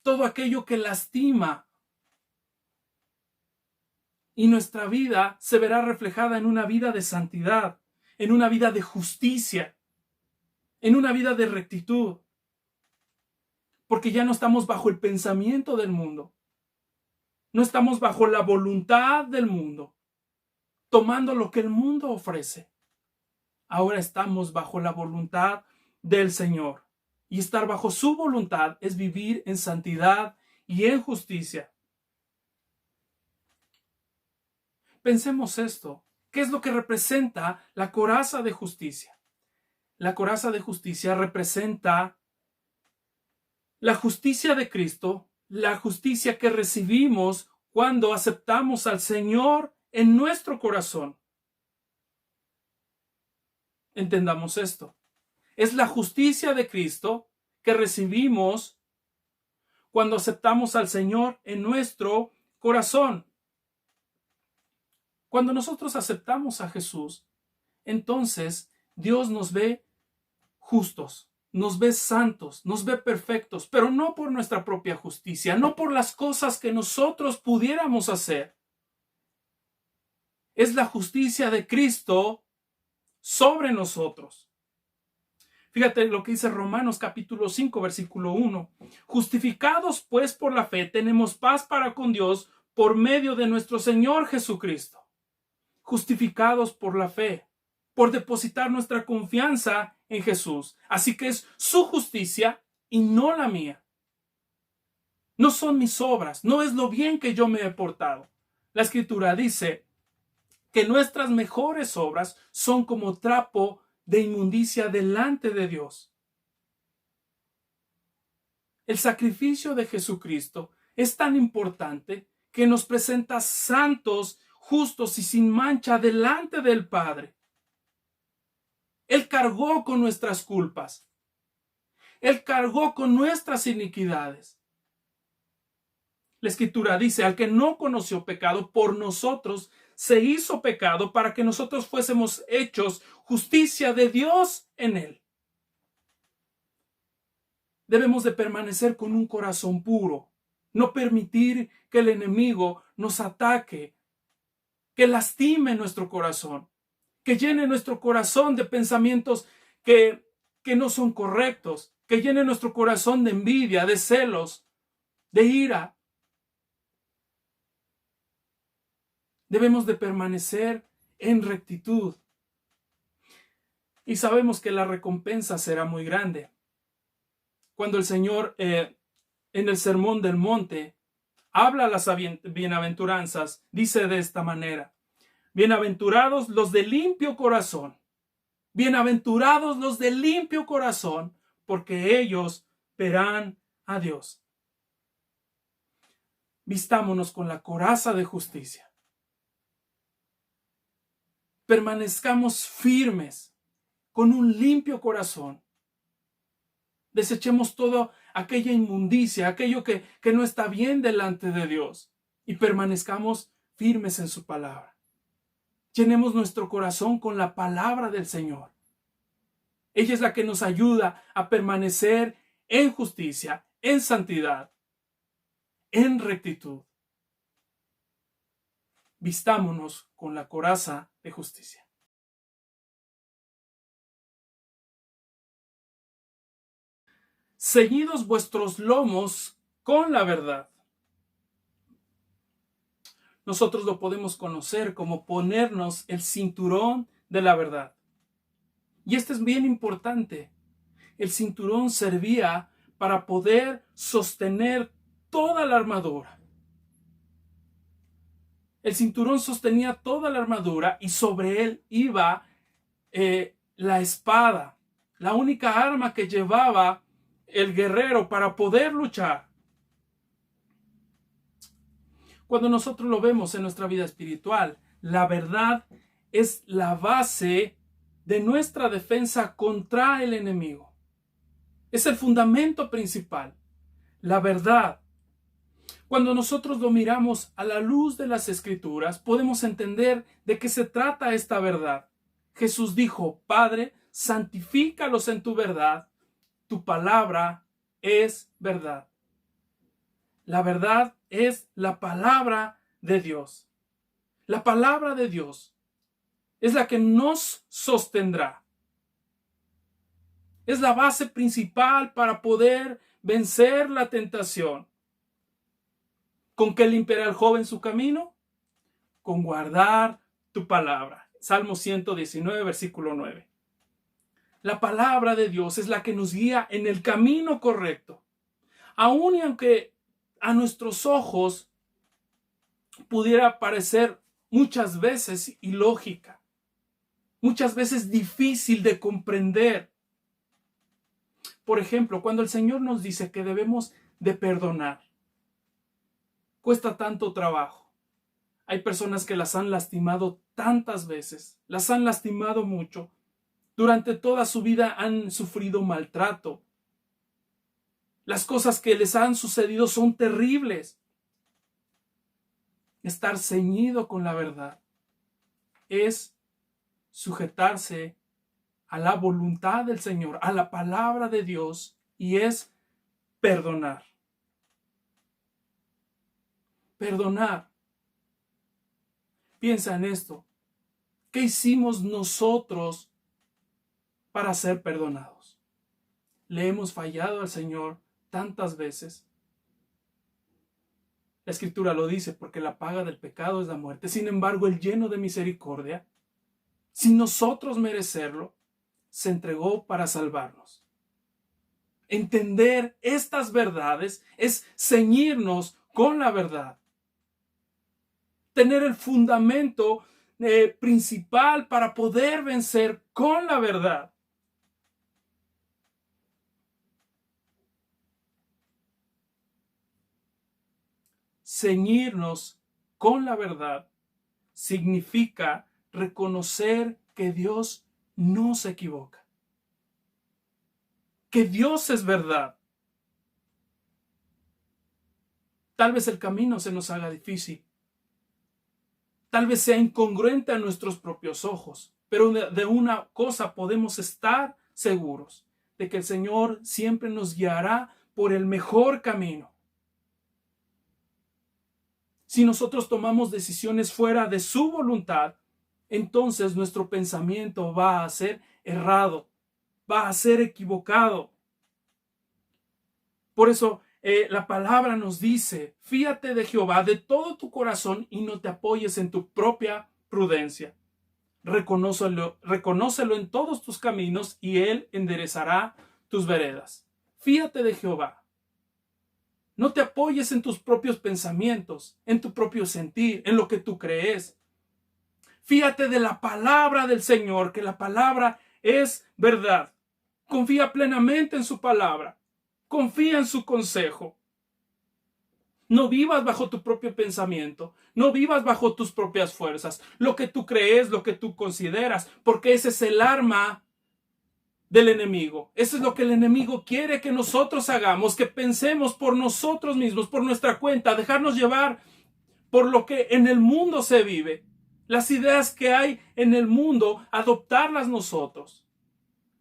S1: todo aquello que lastima. Y nuestra vida se verá reflejada en una vida de santidad, en una vida de justicia, en una vida de rectitud. Porque ya no estamos bajo el pensamiento del mundo. No estamos bajo la voluntad del mundo, tomando lo que el mundo ofrece. ahora estamos bajo la voluntad del Señor. Y estar bajo su voluntad es vivir en santidad y en justicia. Pensemos esto. ¿Qué es lo que representa la coraza de justicia? La coraza de justicia representa la justicia de Cristo, la justicia que recibimos cuando aceptamos al Señor en nuestro corazón. Entendamos esto. Es la justicia de Cristo que recibimos cuando aceptamos al Señor en nuestro corazón. Cuando nosotros aceptamos a Jesús, entonces Dios nos ve justos, nos ve santos, nos ve perfectos, pero no por nuestra propia justicia, no por las cosas que nosotros pudiéramos hacer. Es la justicia de Cristo sobre nosotros. Fíjate lo que dice Romanos capítulo 5, versículo 1. Justificados pues por la fe, tenemos paz para con Dios por medio de nuestro Señor Jesucristo. Justificados por la fe, por depositar nuestra confianza en Jesús. Así que es su justicia y no la mía. No son mis obras, no es lo bien que yo me he portado. La Escritura dice que nuestras mejores obras son como trapo de inmundicia delante de Dios. El sacrificio de Jesucristo es tan importante que nos presenta santos, justos y sin mancha delante del Padre. Él cargó con nuestras culpas. Él cargó con nuestras iniquidades. La Escritura dice, al que no conoció pecado, por nosotros se hizo pecado para que nosotros fuésemos hechos justicia de Dios en él. Debemos de permanecer con un corazón puro, no permitir que el enemigo nos ataque, que lastime nuestro corazón, que llene nuestro corazón de pensamientos que no son correctos, que llene nuestro corazón de envidia, de celos, de ira. Debemos de permanecer en rectitud. Y sabemos que la recompensa será muy grande. Cuando el Señor en el Sermón del Monte habla las bienaventuranzas, dice de esta manera: bienaventurados los de limpio corazón. Bienaventurados los de limpio corazón, porque ellos verán a Dios. Vistámonos con la coraza de justicia. Permanezcamos firmes con un limpio corazón. Desechemos toda aquella inmundicia, aquello que no está bien delante de Dios, y permanezcamos firmes en su palabra. Llenemos nuestro corazón con la palabra del Señor. Ella es la que nos ayuda a permanecer en justicia, en santidad, en rectitud. Vistámonos con la coraza de justicia. Ceñidos vuestros lomos con la verdad. Nosotros lo podemos conocer como ponernos el cinturón de la verdad. Y esto es bien importante. El cinturón servía para poder sostener toda la armadura. El cinturón sostenía toda la armadura y sobre él iba la espada, la única arma que llevaba el guerrero para poder luchar. Cuando nosotros lo vemos en nuestra vida espiritual, la verdad es la base de nuestra defensa contra el enemigo. Es el fundamento principal, la verdad. Cuando nosotros lo miramos a la luz de las Escrituras, podemos entender de qué se trata esta verdad. Jesús dijo: Padre, santifícalos en tu verdad, tu palabra es verdad. La verdad es la palabra de Dios. La palabra de Dios es la que nos sostendrá. Es la base principal para poder vencer la tentación. ¿Con qué limpiará el joven su camino? Con guardar tu palabra. Salmo 119, versículo 9. La palabra de Dios es la que nos guía en el camino correcto. Aun y aunque a nuestros ojos pudiera parecer muchas veces ilógica, muchas veces difícil de comprender. Por ejemplo, cuando el Señor nos dice que debemos de perdonar, cuesta tanto trabajo. Hay personas que las han lastimado tantas veces, las han lastimado mucho. Durante toda su vida han sufrido maltrato. Las cosas que les han sucedido son terribles. Estar ceñido con la verdad es sujetarse a la voluntad del Señor, a la palabra de Dios, y es perdonar. Perdonar. Piensa en esto. ¿Qué hicimos nosotros para ser perdonados? Le hemos fallado al Señor tantas veces. La Escritura lo dice, porque la paga del pecado es la muerte. Sin embargo, el lleno de misericordia, sin nosotros merecerlo, se entregó para salvarnos. Entender estas verdades es ceñirnos con la verdad. Tener el fundamento principal para poder vencer con la verdad. Ceñirnos con la verdad significa reconocer que Dios no se equivoca, que Dios es verdad. Tal vez el camino se nos haga difícil, tal vez sea incongruente a nuestros propios ojos, pero de una cosa podemos estar seguros, de que el Señor siempre nos guiará por el mejor camino. Si nosotros tomamos decisiones fuera de su voluntad, entonces nuestro pensamiento va a ser errado, va a ser equivocado. Por eso la palabra nos dice: fíate de Jehová de todo tu corazón y no te apoyes en tu propia prudencia. Reconócelo en todos tus caminos y Él enderezará tus veredas. Fíate de Jehová. No te apoyes en tus propios pensamientos, en tu propio sentir, en lo que tú crees. Fíate de la palabra del Señor, que la palabra es verdad. Confía plenamente en su palabra. Confía en su consejo. No vivas bajo tu propio pensamiento. No vivas bajo tus propias fuerzas. Lo que tú crees, lo que tú consideras, porque ese es el arma del enemigo. Eso es lo que el enemigo quiere que nosotros hagamos, que pensemos por nosotros mismos, por nuestra cuenta, dejarnos llevar por lo que en el mundo se vive. Las ideas que hay en el mundo, adoptarlas nosotros.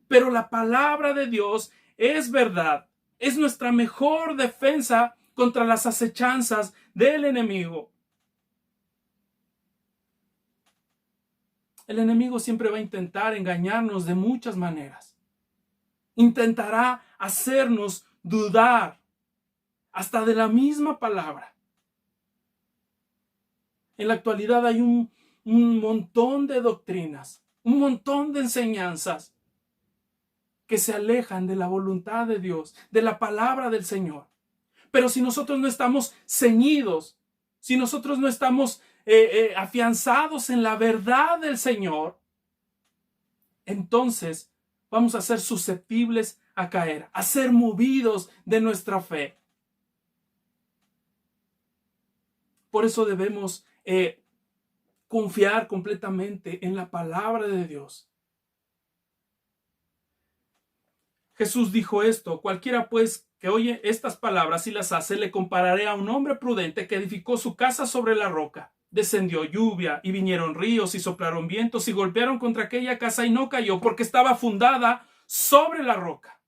S1: Pero la palabra de Dios es verdad. Es nuestra mejor defensa contra las acechanzas del enemigo. El enemigo siempre va a intentar engañarnos de muchas maneras. Intentará hacernos dudar hasta de la misma palabra. En la actualidad hay un montón de doctrinas, un montón de enseñanzas que se alejan de la voluntad de Dios, de la palabra del Señor. Pero si nosotros no estamos ceñidos, si nosotros no estamos afianzados en la verdad del Señor, entonces vamos a ser susceptibles a caer, a ser movidos de nuestra fe. Por eso debemos confiar completamente en la palabra de Dios. Jesús dijo esto: cualquiera pues que oye estas palabras y las hace, le compararé a un hombre prudente que edificó su casa sobre la roca. Descendió lluvia y vinieron ríos y soplaron vientos y golpearon contra aquella casa y no cayó, porque estaba fundada sobre la roca.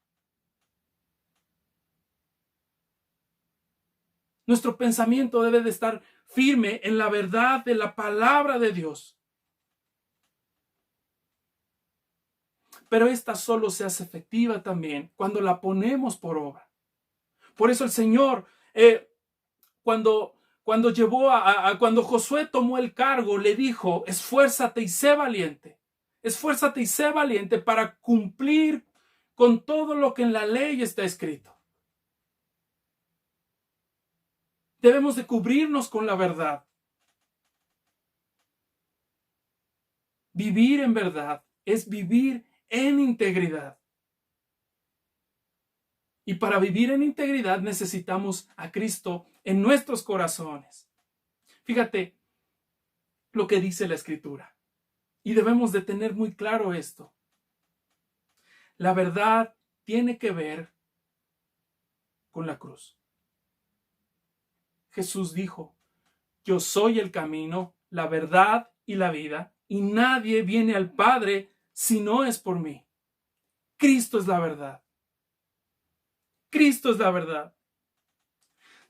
S1: Nuestro pensamiento debe de estar firme en la verdad de la palabra de Dios. Pero esta solo se hace efectiva también cuando la ponemos por obra. Por eso el Señor, cuando Josué tomó el cargo, le dijo: esfuérzate y sé valiente. Esfuérzate y sé valiente para cumplir con todo lo que en la ley está escrito. Debemos de cubrirnos con la verdad. Vivir en verdad es vivir en integridad. Y para vivir en integridad necesitamos a Cristo en nuestros corazones. Fíjate lo que dice la Escritura. Y debemos de tener muy claro esto. La verdad tiene que ver con la cruz. Jesús dijo, yo soy el camino, la verdad y la vida, y nadie viene al Padre si no es por mí. Cristo es la verdad. Cristo es la verdad.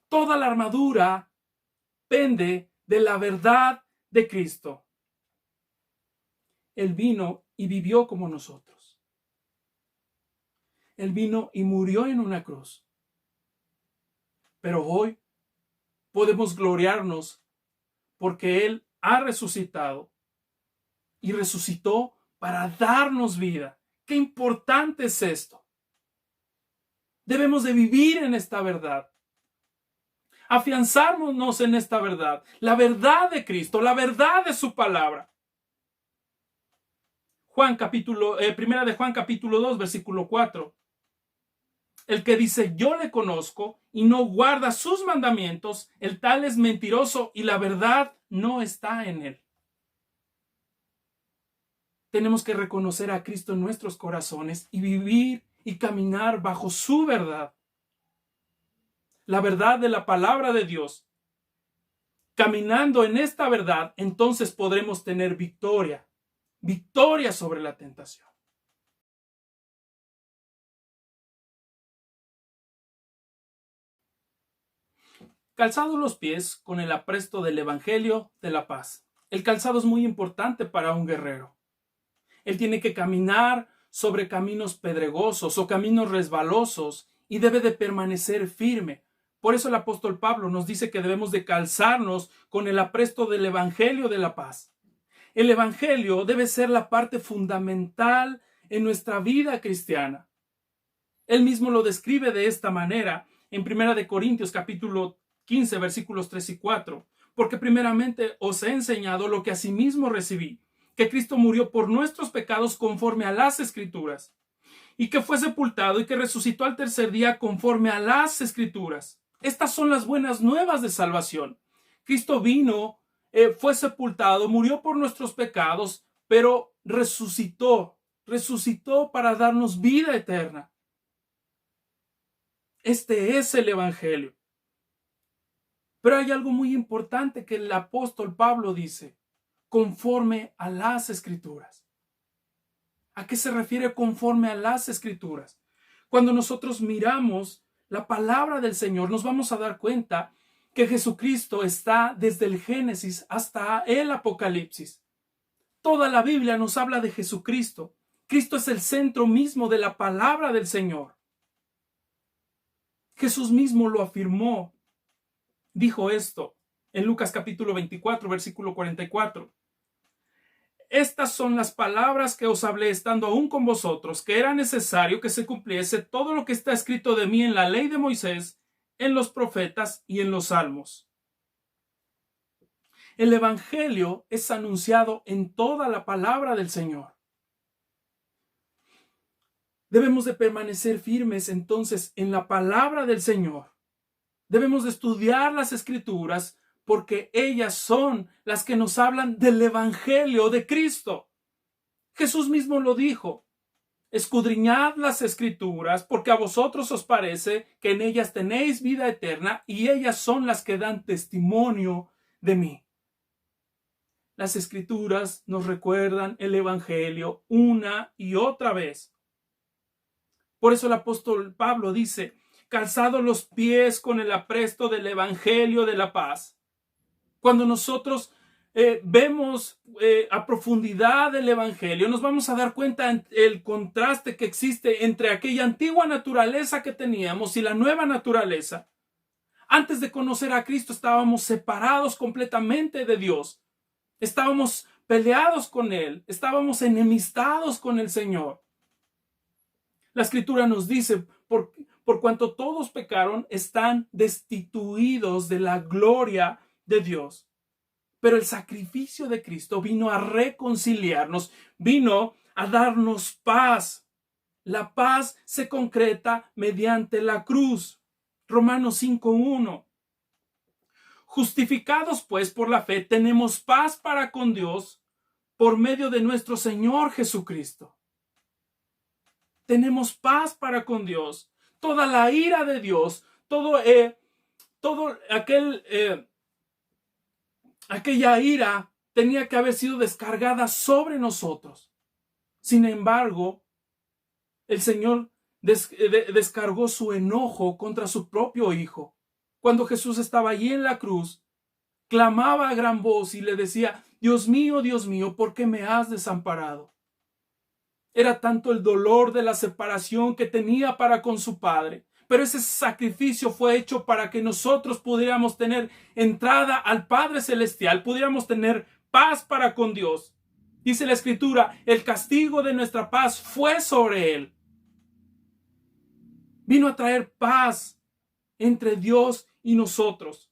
S1: Toda la armadura pende de la verdad de Cristo. Él vino y vivió como nosotros. Él vino y murió en una cruz. Pero hoy podemos gloriarnos porque Él ha resucitado y resucitó para darnos vida. Qué importante es esto. Debemos de vivir en esta verdad. Afianzarnos en esta verdad. La verdad de Cristo, la verdad de su palabra. Primera de Juan capítulo 2, versículo 4. El que dice yo le conozco y no guarda sus mandamientos, el tal es mentiroso y la verdad no está en él. Tenemos que reconocer a Cristo en nuestros corazones y vivir y caminar bajo su verdad. La verdad de la palabra de Dios. Caminando en esta verdad, entonces podremos tener victoria. Victoria sobre la tentación. Calzados los pies con el apresto del Evangelio de la paz. El calzado es muy importante para un guerrero. Él tiene que caminar sobre caminos pedregosos o caminos resbalosos y debe de permanecer firme. Por eso el apóstol Pablo nos dice que debemos de calzarnos con el apresto del Evangelio de la paz. El Evangelio debe ser la parte fundamental en nuestra vida cristiana. Él mismo lo describe de esta manera en 1 Corintios capítulo 15, versículos 3 y 4. Porque primeramente os he enseñado lo que asimismo recibí, que Cristo murió por nuestros pecados conforme a las Escrituras, y que fue sepultado y que resucitó al tercer día conforme a las Escrituras. Estas son las buenas nuevas de salvación. Cristo vino, fue sepultado, murió por nuestros pecados, pero resucitó para darnos vida eterna. Este es el Evangelio. Pero hay algo muy importante que el apóstol Pablo dice, conforme a las Escrituras. ¿A qué se refiere conforme a las Escrituras? Cuando nosotros miramos la palabra del Señor, nos vamos a dar cuenta que Jesucristo está desde el Génesis hasta el Apocalipsis. Toda la Biblia nos habla de Jesucristo. Cristo es el centro mismo de la palabra del Señor. Jesús mismo lo afirmó. Dijo esto en Lucas capítulo 24, versículo 44. Estas son las palabras que os hablé estando aún con vosotros, que era necesario que se cumpliese todo lo que está escrito de mí en la ley de Moisés, en los profetas y en los salmos. El Evangelio es anunciado en toda la palabra del Señor. Debemos de permanecer firmes entonces en la palabra del Señor. Debemos de estudiar las Escrituras porque ellas son las que nos hablan del Evangelio de Cristo. Jesús mismo lo dijo. Escudriñad las Escrituras porque a vosotros os parece que en ellas tenéis vida eterna y ellas son las que dan testimonio de mí. Las Escrituras nos recuerdan el Evangelio una y otra vez. Por eso el apóstol Pablo dice, calzados los pies con el apresto del Evangelio de la paz. Cuando nosotros vemos a profundidad el Evangelio, nos vamos a dar cuenta el contraste que existe entre aquella antigua naturaleza que teníamos y la nueva naturaleza. Antes de conocer a Cristo estábamos separados completamente de Dios. Estábamos peleados con Él, estábamos enemistados con el Señor. La Escritura nos dice, por cuanto todos pecaron, están destituidos de la gloria de Dios. Pero el sacrificio de Cristo vino a reconciliarnos, vino a darnos paz. La paz se concreta mediante la cruz. Romanos 5:1. Justificados pues por la fe, tenemos paz para con Dios por medio de nuestro Señor Jesucristo. Tenemos paz para con Dios. Toda la ira de Dios, todo aquella ira tenía que haber sido descargada sobre nosotros. Sin embargo, el Señor descargó su enojo contra su propio Hijo. Cuando Jesús estaba allí en la cruz, clamaba a gran voz y le decía: Dios mío, ¿por qué me has desamparado? Era tanto el dolor de la separación que tenía para con su Padre. Pero ese sacrificio fue hecho para que nosotros pudiéramos tener entrada al Padre Celestial, pudiéramos tener paz para con Dios. Dice la Escritura, el castigo de nuestra paz fue sobre Él. Vino a traer paz entre Dios y nosotros.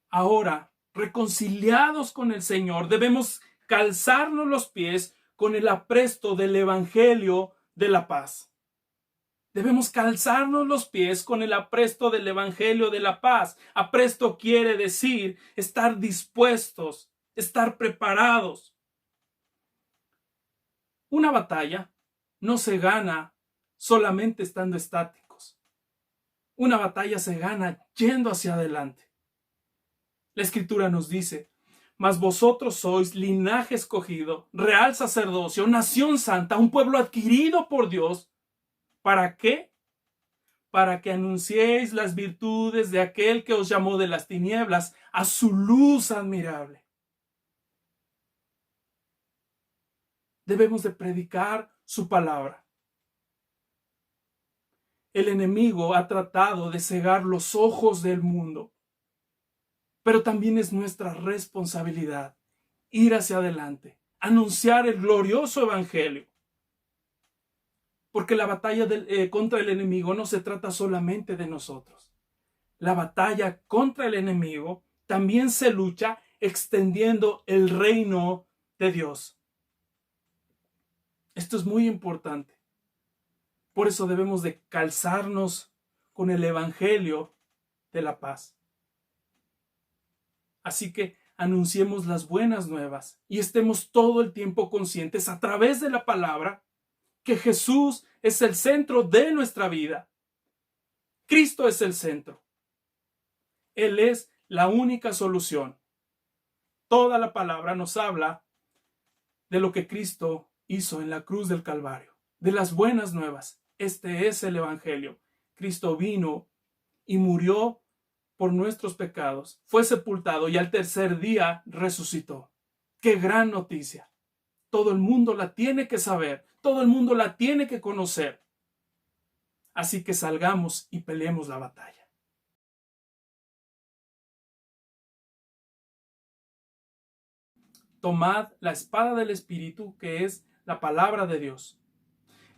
S1: Ahora, reconciliados con el Señor, debemos calzarnos los pies con el apresto del Evangelio de la paz. Debemos calzarnos los pies con el apresto del Evangelio de la paz. Apresto quiere decir estar dispuestos, estar preparados. Una batalla no se gana solamente estando estáticos. Una batalla se gana yendo hacia adelante. La Escritura nos dice: mas vosotros sois linaje escogido, real sacerdocio, nación santa, un pueblo adquirido por Dios. ¿Para qué? Para que anunciéis las virtudes de aquel que os llamó de las tinieblas a su luz admirable. Debemos de predicar su palabra. El enemigo ha tratado de cegar los ojos del mundo. Pero también es nuestra responsabilidad ir hacia adelante, anunciar el glorioso evangelio. Porque la batalla contra el enemigo no se trata solamente de nosotros. La batalla contra el enemigo también se lucha extendiendo el reino de Dios. Esto es muy importante. Por eso debemos de calzarnos con el evangelio de la paz. Así que anunciemos las buenas nuevas y estemos todo el tiempo conscientes a través de la palabra que Jesús es el centro de nuestra vida. Cristo es el centro. Él es la única solución. Toda la palabra nos habla de lo que Cristo hizo en la cruz del Calvario, de las buenas nuevas. Este es el evangelio. Cristo vino y murió por nuestros pecados, fue sepultado y al tercer día resucitó. ¡Qué gran noticia! Todo el mundo la tiene que saber, todo el mundo la tiene que conocer. Así que salgamos y peleemos la batalla. Tomad la espada del Espíritu, que es la palabra de Dios.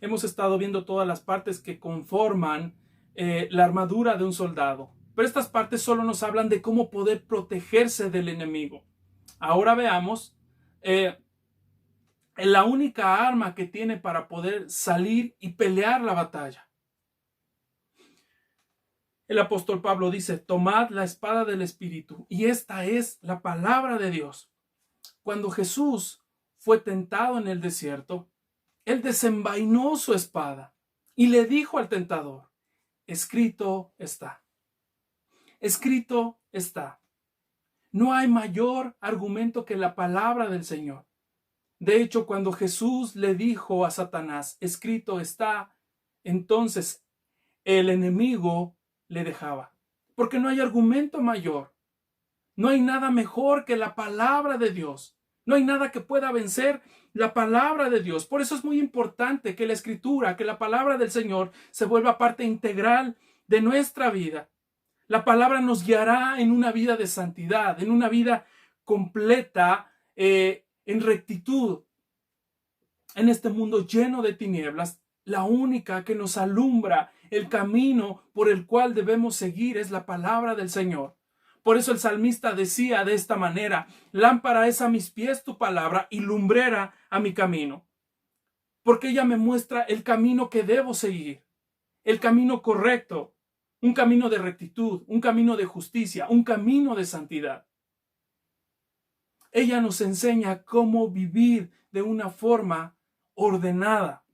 S1: Hemos estado viendo todas las partes que conforman la armadura de un soldado. Pero estas partes solo nos hablan de cómo poder protegerse del enemigo. Ahora veamos la única arma que tiene para poder salir y pelear la batalla. El apóstol Pablo dice: tomad la espada del Espíritu, y esta es la palabra de Dios. Cuando Jesús fue tentado en el desierto, él desenvainó su espada y le dijo al tentador: escrito está. Escrito está. No hay mayor argumento que la palabra del Señor. De hecho, cuando Jesús le dijo a Satanás: escrito está, entonces el enemigo le dejaba. Porque no hay argumento mayor. No hay nada mejor que la palabra de Dios. No hay nada que pueda vencer la palabra de Dios. Por eso es muy importante que la Escritura, que la palabra del Señor se vuelva parte integral de nuestra vida. La palabra nos guiará en una vida de santidad, en una vida completa, en rectitud. En este mundo lleno de tinieblas, la única que nos alumbra el camino por el cual debemos seguir es la palabra del Señor. Por eso el salmista decía de esta manera: lámpara es a mis pies tu palabra y lumbrera a mi camino. Porque ella me muestra el camino que debo seguir, el camino correcto, un camino de rectitud, un camino de justicia, un camino de santidad. Ella nos enseña cómo vivir de una forma ordenada.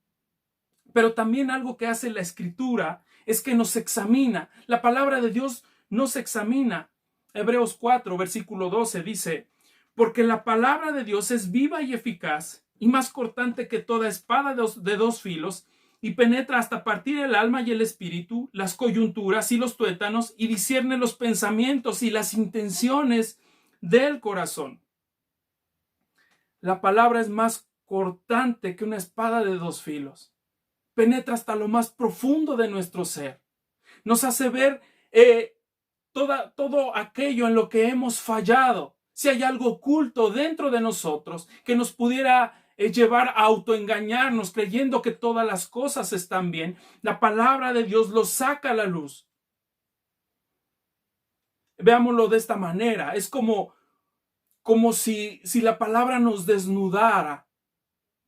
S1: Pero también algo que hace la Escritura es que nos examina. La palabra de Dios nos examina. Hebreos 4, versículo 12 dice: porque la palabra de Dios es viva y eficaz y más cortante que toda espada de dos filos, y penetra hasta partir el alma y el espíritu, las coyunturas y los tuétanos, y discierne los pensamientos y las intenciones del corazón. La palabra es más cortante que una espada de dos filos. Penetra hasta lo más profundo de nuestro ser. Nos hace ver todo aquello en lo que hemos fallado. Si hay algo oculto dentro de nosotros que nos pudiera llevar a autoengañarnos creyendo que todas las cosas están bien, la palabra de Dios lo saca a la luz. Veámoslo de esta manera. Es como si la palabra nos desnudara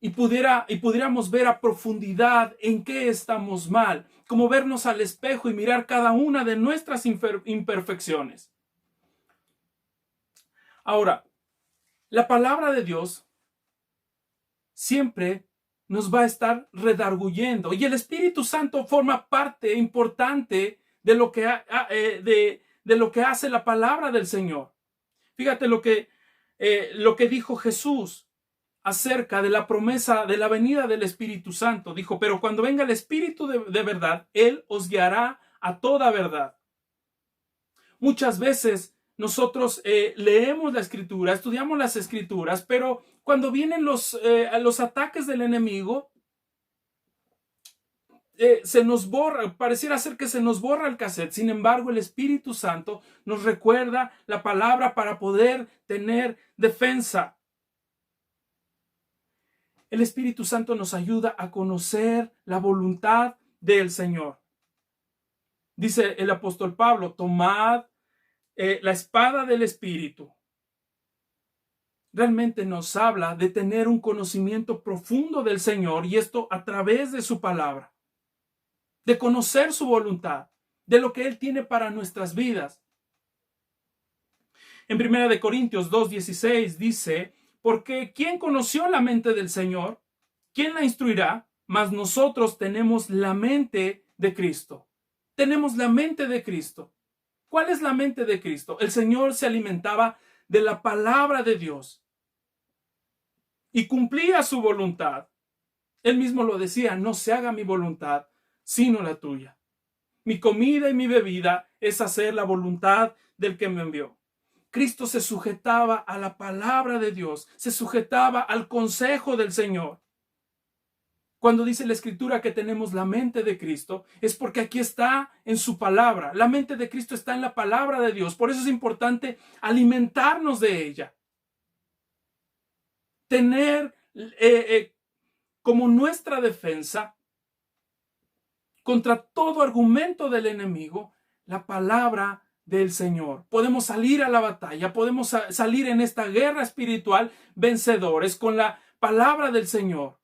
S1: y pudiéramos ver a profundidad en qué estamos mal, como vernos al espejo y mirar cada una de nuestras imperfecciones. Ahora, la palabra de Dios siempre nos va a estar redarguyendo, y el Espíritu Santo forma parte importante de lo que hace la palabra del Señor. Fíjate lo que dijo Jesús acerca de la promesa de la venida del Espíritu Santo. Dijo: pero cuando venga el Espíritu de verdad, Él os guiará a toda verdad. Muchas veces nosotros leemos la Escritura, estudiamos las Escrituras, pero cuando vienen los ataques del enemigo, se nos borra, pareciera ser que se nos borra el cassette. Sin embargo, el Espíritu Santo nos recuerda la palabra para poder tener defensa. El Espíritu Santo nos ayuda a conocer la voluntad del Señor. Dice el apóstol Pablo: tomad la espada del Espíritu. Realmente nos habla de tener un conocimiento profundo del Señor, y esto a través de su palabra, de conocer su voluntad, de lo que Él tiene para nuestras vidas. En 1 Corintios 2:16 dice: porque ¿quién conoció la mente del Señor? ¿Quién la instruirá? Mas nosotros tenemos la mente de Cristo. Tenemos la mente de Cristo. ¿Cuál es la mente de Cristo? El Señor se alimentaba de la palabra de Dios y cumplía su voluntad. Él mismo lo decía: no se haga mi voluntad, sino la tuya. Mi comida y mi bebida es hacer la voluntad del que me envió. Cristo se sujetaba a la palabra de Dios, se sujetaba al consejo del Señor. Cuando dice la Escritura que tenemos la mente de Cristo, es porque aquí está en su palabra. La mente de Cristo está en la palabra de Dios. Por eso es importante alimentarnos de ella. Tener como nuestra defensa contra todo argumento del enemigo la palabra del Señor. Podemos salir a la batalla, podemos salir en esta guerra espiritual vencedores con la palabra del Señor.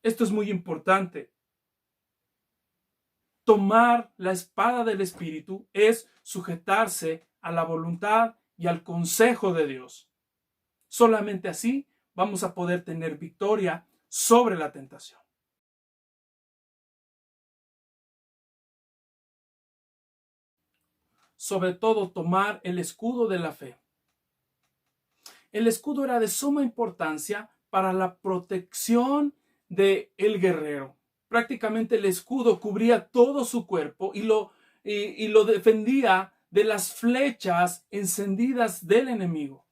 S1: Esto es muy importante. Tomar la espada del Espíritu es sujetarse a la voluntad y al consejo de Dios. Solamente así vamos a poder tener victoria sobre la tentación. Sobre todo, tomar el escudo de la fe. El escudo era de suma importancia para la protección del guerrero. Prácticamente el escudo cubría todo su cuerpo y lo defendía de las flechas encendidas del enemigo.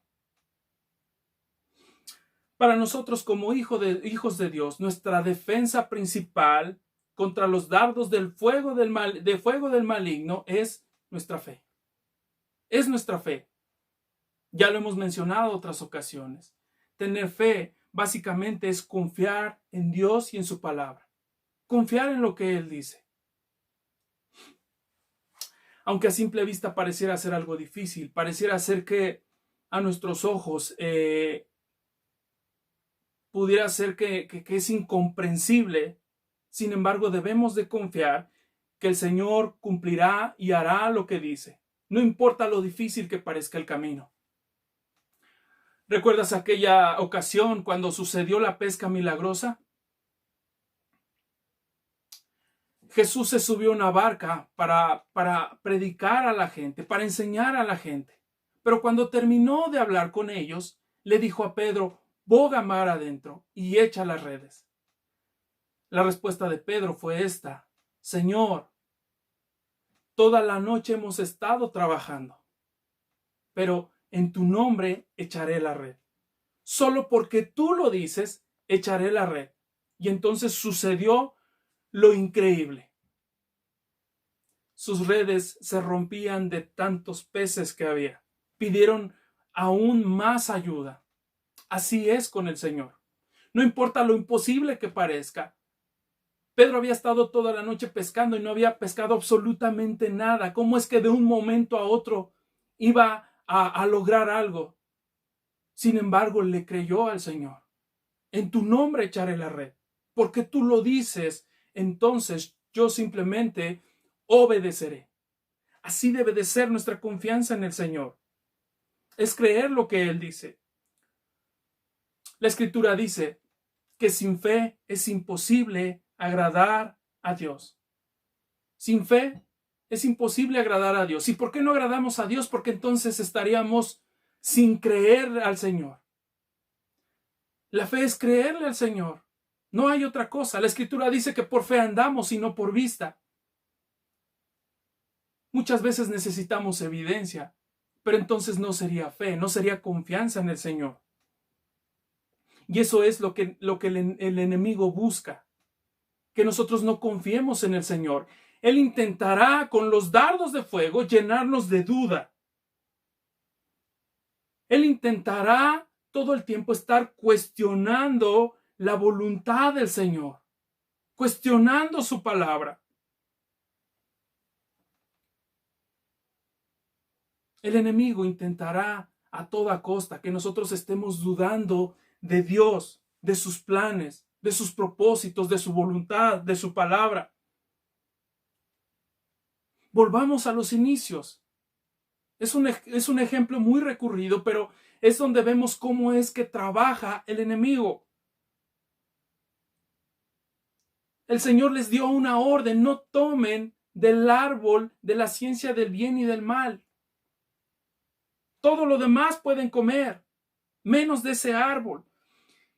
S1: Para nosotros como hijos de Dios, nuestra defensa principal contra los dardos del fuego del maligno es nuestra fe. Es nuestra fe. Ya lo hemos mencionado en otras ocasiones. Tener fe básicamente es confiar en Dios y en su palabra. Confiar en lo que Él dice. Aunque a simple vista pareciera ser algo difícil, pareciera ser que a nuestros ojos pudiera ser que es incomprensible. Sin embargo, debemos de confiar que el Señor cumplirá y hará lo que dice. No importa lo difícil que parezca el camino. ¿Recuerdas aquella ocasión cuando sucedió la pesca milagrosa? Jesús se subió a una barca para predicar a la gente, para enseñar a la gente. Pero cuando terminó de hablar con ellos, le dijo a Pedro: boga mar adentro y echa las redes. La respuesta de Pedro fue esta: Señor, toda la noche hemos estado trabajando, pero en tu nombre echaré la red. Solo porque tú lo dices, echaré la red. Y entonces sucedió lo increíble. Sus redes se rompían de tantos peces que había. Pidieron aún más ayuda. Así es con el Señor. No importa lo imposible que parezca. Pedro había estado toda la noche pescando y no había pescado absolutamente nada. ¿Cómo es que de un momento a otro iba a lograr algo? Sin embargo, le creyó al Señor. En tu nombre echaré la red. Porque tú lo dices, entonces yo simplemente obedeceré. Así debe de ser nuestra confianza en el Señor. Es creer lo que Él dice. La Escritura dice que sin fe es imposible agradar a Dios. Sin fe es imposible agradar a Dios. ¿Y por qué no agradamos a Dios? Porque entonces estaríamos sin creer al Señor. La fe es creerle al Señor. No hay otra cosa. La Escritura dice que por fe andamos y no por vista. Muchas veces necesitamos evidencia, pero entonces no sería fe, no sería confianza en el Señor. Y eso es lo que el enemigo busca, que nosotros no confiemos en el Señor. Él intentará con los dardos de fuego llenarnos de duda. Él intentará todo el tiempo estar cuestionando la voluntad del Señor, cuestionando su palabra. El enemigo intentará a toda costa que nosotros estemos dudando de Dios, de sus planes, de sus propósitos, de su voluntad, de su palabra. Volvamos a los inicios. Es un ejemplo muy recurrido, pero es donde vemos cómo es que trabaja el enemigo. El Señor les dio una orden: no tomen del árbol de la ciencia del bien y del mal. Todo lo demás pueden comer, menos de ese árbol.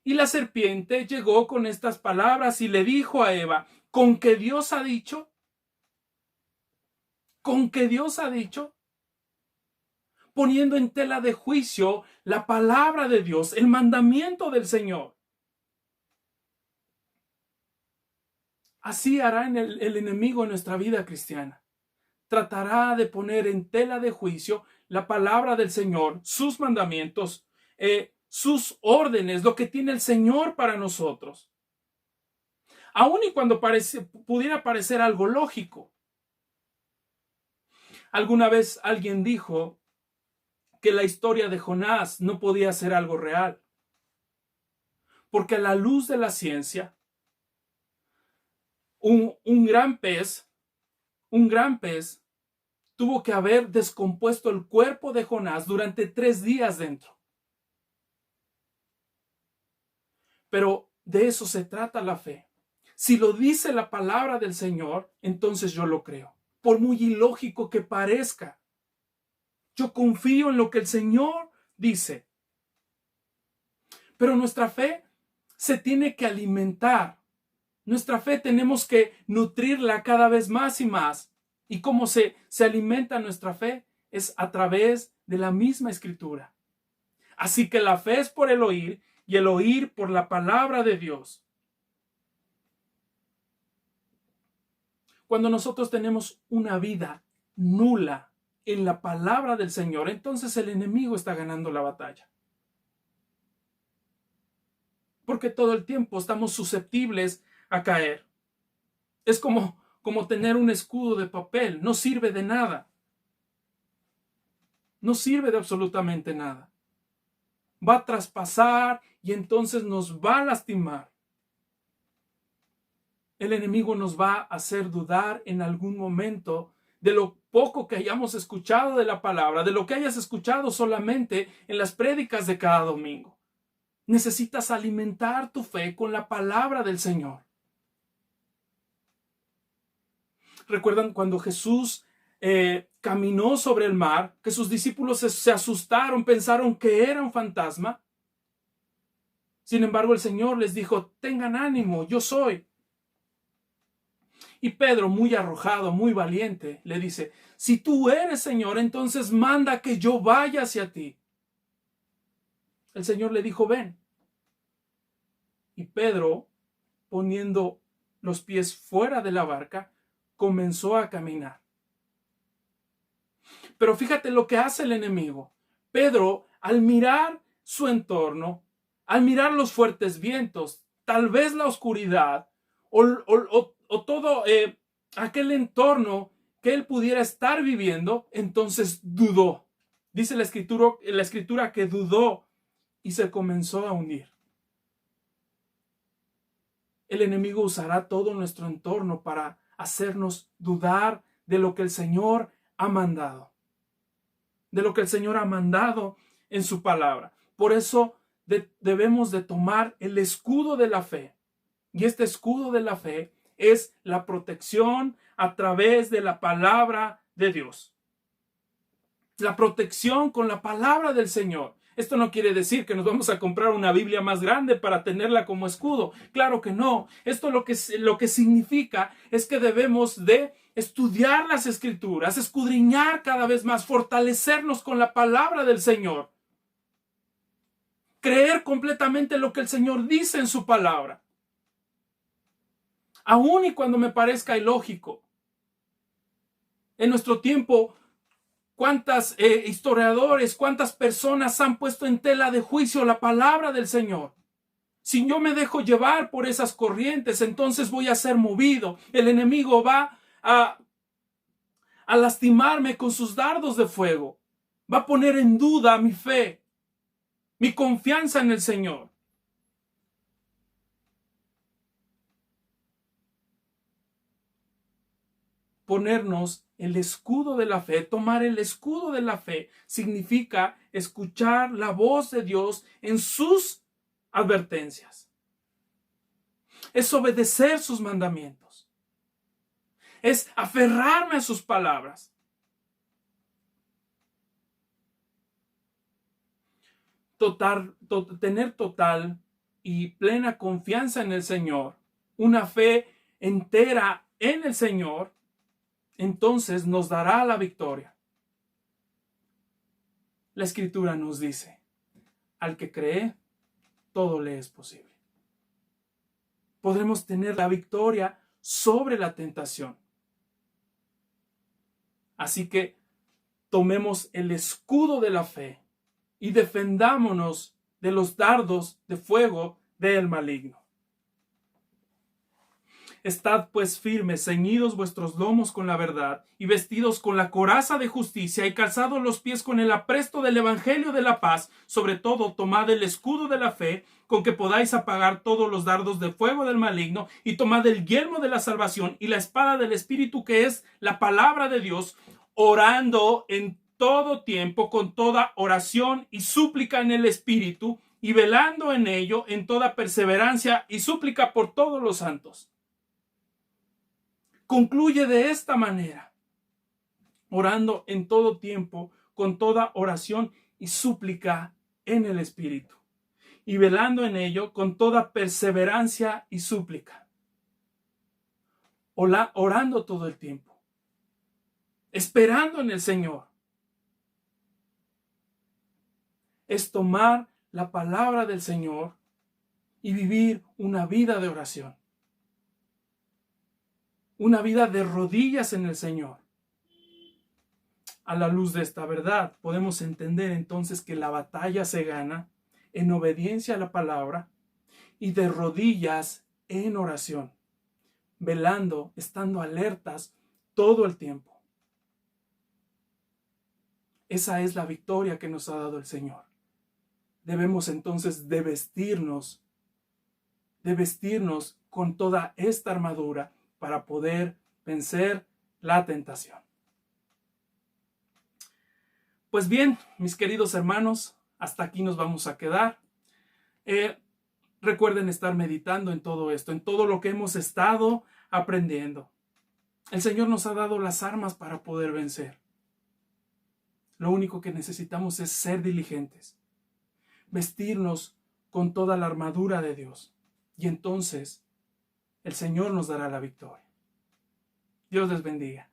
S1: Y la serpiente llegó con estas palabras y le dijo a Eva: ¿con qué Dios ha dicho? ¿Con qué Dios ha dicho? Poniendo en tela de juicio la palabra de Dios, el mandamiento del Señor. Así hará el enemigo en nuestra vida cristiana. Tratará de poner en tela de juicio la palabra del Señor, sus mandamientos, sus órdenes, lo que tiene el Señor para nosotros. Aun y cuando pudiera parecer algo lógico. Alguna vez alguien dijo que la historia de Jonás no podía ser algo real, porque a la luz de la ciencia, un gran pez tuvo que haber descompuesto el cuerpo de Jonás durante 3 días dentro. Pero de eso se trata la fe. Si lo dice la palabra del Señor, entonces yo lo creo, por muy ilógico que parezca. Yo confío en lo que el Señor dice. Pero nuestra fe se tiene que alimentar. Nuestra fe tenemos que nutrirla cada vez más y más. ¿Y cómo se alimenta nuestra fe? Es a través de la misma Escritura. Así que la fe es por el oír y el oír por la palabra de Dios. Cuando nosotros tenemos una vida nula en la palabra del Señor, entonces el enemigo está ganando la batalla. Porque todo el tiempo estamos susceptibles a caer. Es como tener un escudo de papel, no sirve de nada. No sirve de absolutamente nada. Va a traspasar y entonces nos va a lastimar. El enemigo nos va a hacer dudar en algún momento de lo poco que hayamos escuchado de la palabra, de lo que hayas escuchado solamente en las prédicas de cada domingo. Necesitas alimentar tu fe con la palabra del Señor. ¿Recuerdan cuando Jesús caminó sobre el mar, que sus discípulos se asustaron, pensaron que era un fantasma? Sin embargo, el Señor les dijo, tengan ánimo, yo soy. Y Pedro, muy arrojado, muy valiente, le dice, si tú eres Señor, entonces manda que yo vaya hacia ti. El Señor le dijo, ven. Y Pedro, poniendo los pies fuera de la barca, comenzó a caminar. Pero fíjate lo que hace el enemigo. Pedro, al mirar su entorno, al mirar los fuertes vientos, tal vez la oscuridad, o todo aquel entorno que él pudiera estar viviendo, entonces dudó. Dice la escritura que dudó y se comenzó a hundir. El enemigo usará todo nuestro entorno para hacernos dudar de lo que el Señor ha mandado. De lo que el Señor ha mandado en su palabra. Por eso debemos de tomar el escudo de la fe. Y este escudo de la fe es la protección a través de la palabra de Dios. La protección con la palabra del Señor. Esto no quiere decir que nos vamos a comprar una Biblia más grande para tenerla como escudo. Claro que no. Esto lo que significa es que debemos de estudiar las Escrituras, escudriñar cada vez más, fortalecernos con la palabra del Señor. Creer completamente lo que el Señor dice en su palabra. Aún y cuando me parezca ilógico. En nuestro tiempo, ¿cuántos historiadores, cuántas personas han puesto en tela de juicio la palabra del Señor? Si yo me dejo llevar por esas corrientes, entonces voy a ser movido. El enemigo va a lastimarme con sus dardos de fuego. Va a poner en duda mi fe, mi confianza en el Señor. Ponernos el escudo de la fe, tomar el escudo de la fe, significa escuchar la voz de Dios en sus advertencias. Es obedecer sus mandamientos. Es aferrarme a sus palabras. Tener total y plena confianza en el Señor, una fe entera en el Señor, entonces nos dará la victoria. La Escritura nos dice, al que cree, todo le es posible. Podremos tener la victoria sobre la tentación. Así que tomemos el escudo de la fe y defendámonos de los dardos de fuego del maligno. Estad pues firmes, ceñidos vuestros lomos con la verdad, y vestidos con la coraza de justicia, y calzados los pies con el apresto del evangelio de la paz. Sobre todo, tomad el escudo de la fe, con que podáis apagar todos los dardos de fuego del maligno, y tomad el yelmo de la salvación, y la espada del Espíritu, que es la palabra de Dios, orando en todo tiempo, con toda oración y súplica en el Espíritu, y velando en ello en toda perseverancia y súplica por todos los santos. Concluye de esta manera, orando en todo tiempo, con toda oración y súplica en el Espíritu, y velando en ello con toda perseverancia y súplica. Orando todo el tiempo, esperando en el Señor. Es tomar la palabra del Señor y vivir una vida de oración. una vida de rodillas en el Señor. A la luz de esta verdad, podemos entender entonces que la batalla se gana en obediencia a la palabra y de rodillas en oración, velando, estando alertas todo el tiempo. Esa es la victoria que nos ha dado el Señor. Debemos entonces de vestirnos con toda esta armadura para poder vencer la tentación. Pues bien, mis queridos hermanos, hasta aquí nos vamos a quedar. Recuerden estar meditando en todo esto, en todo lo que hemos estado aprendiendo. El Señor nos ha dado las armas para poder vencer. Lo único que necesitamos es ser diligentes, vestirnos con toda la armadura de Dios. Y entonces el Señor nos dará la victoria. Dios les bendiga.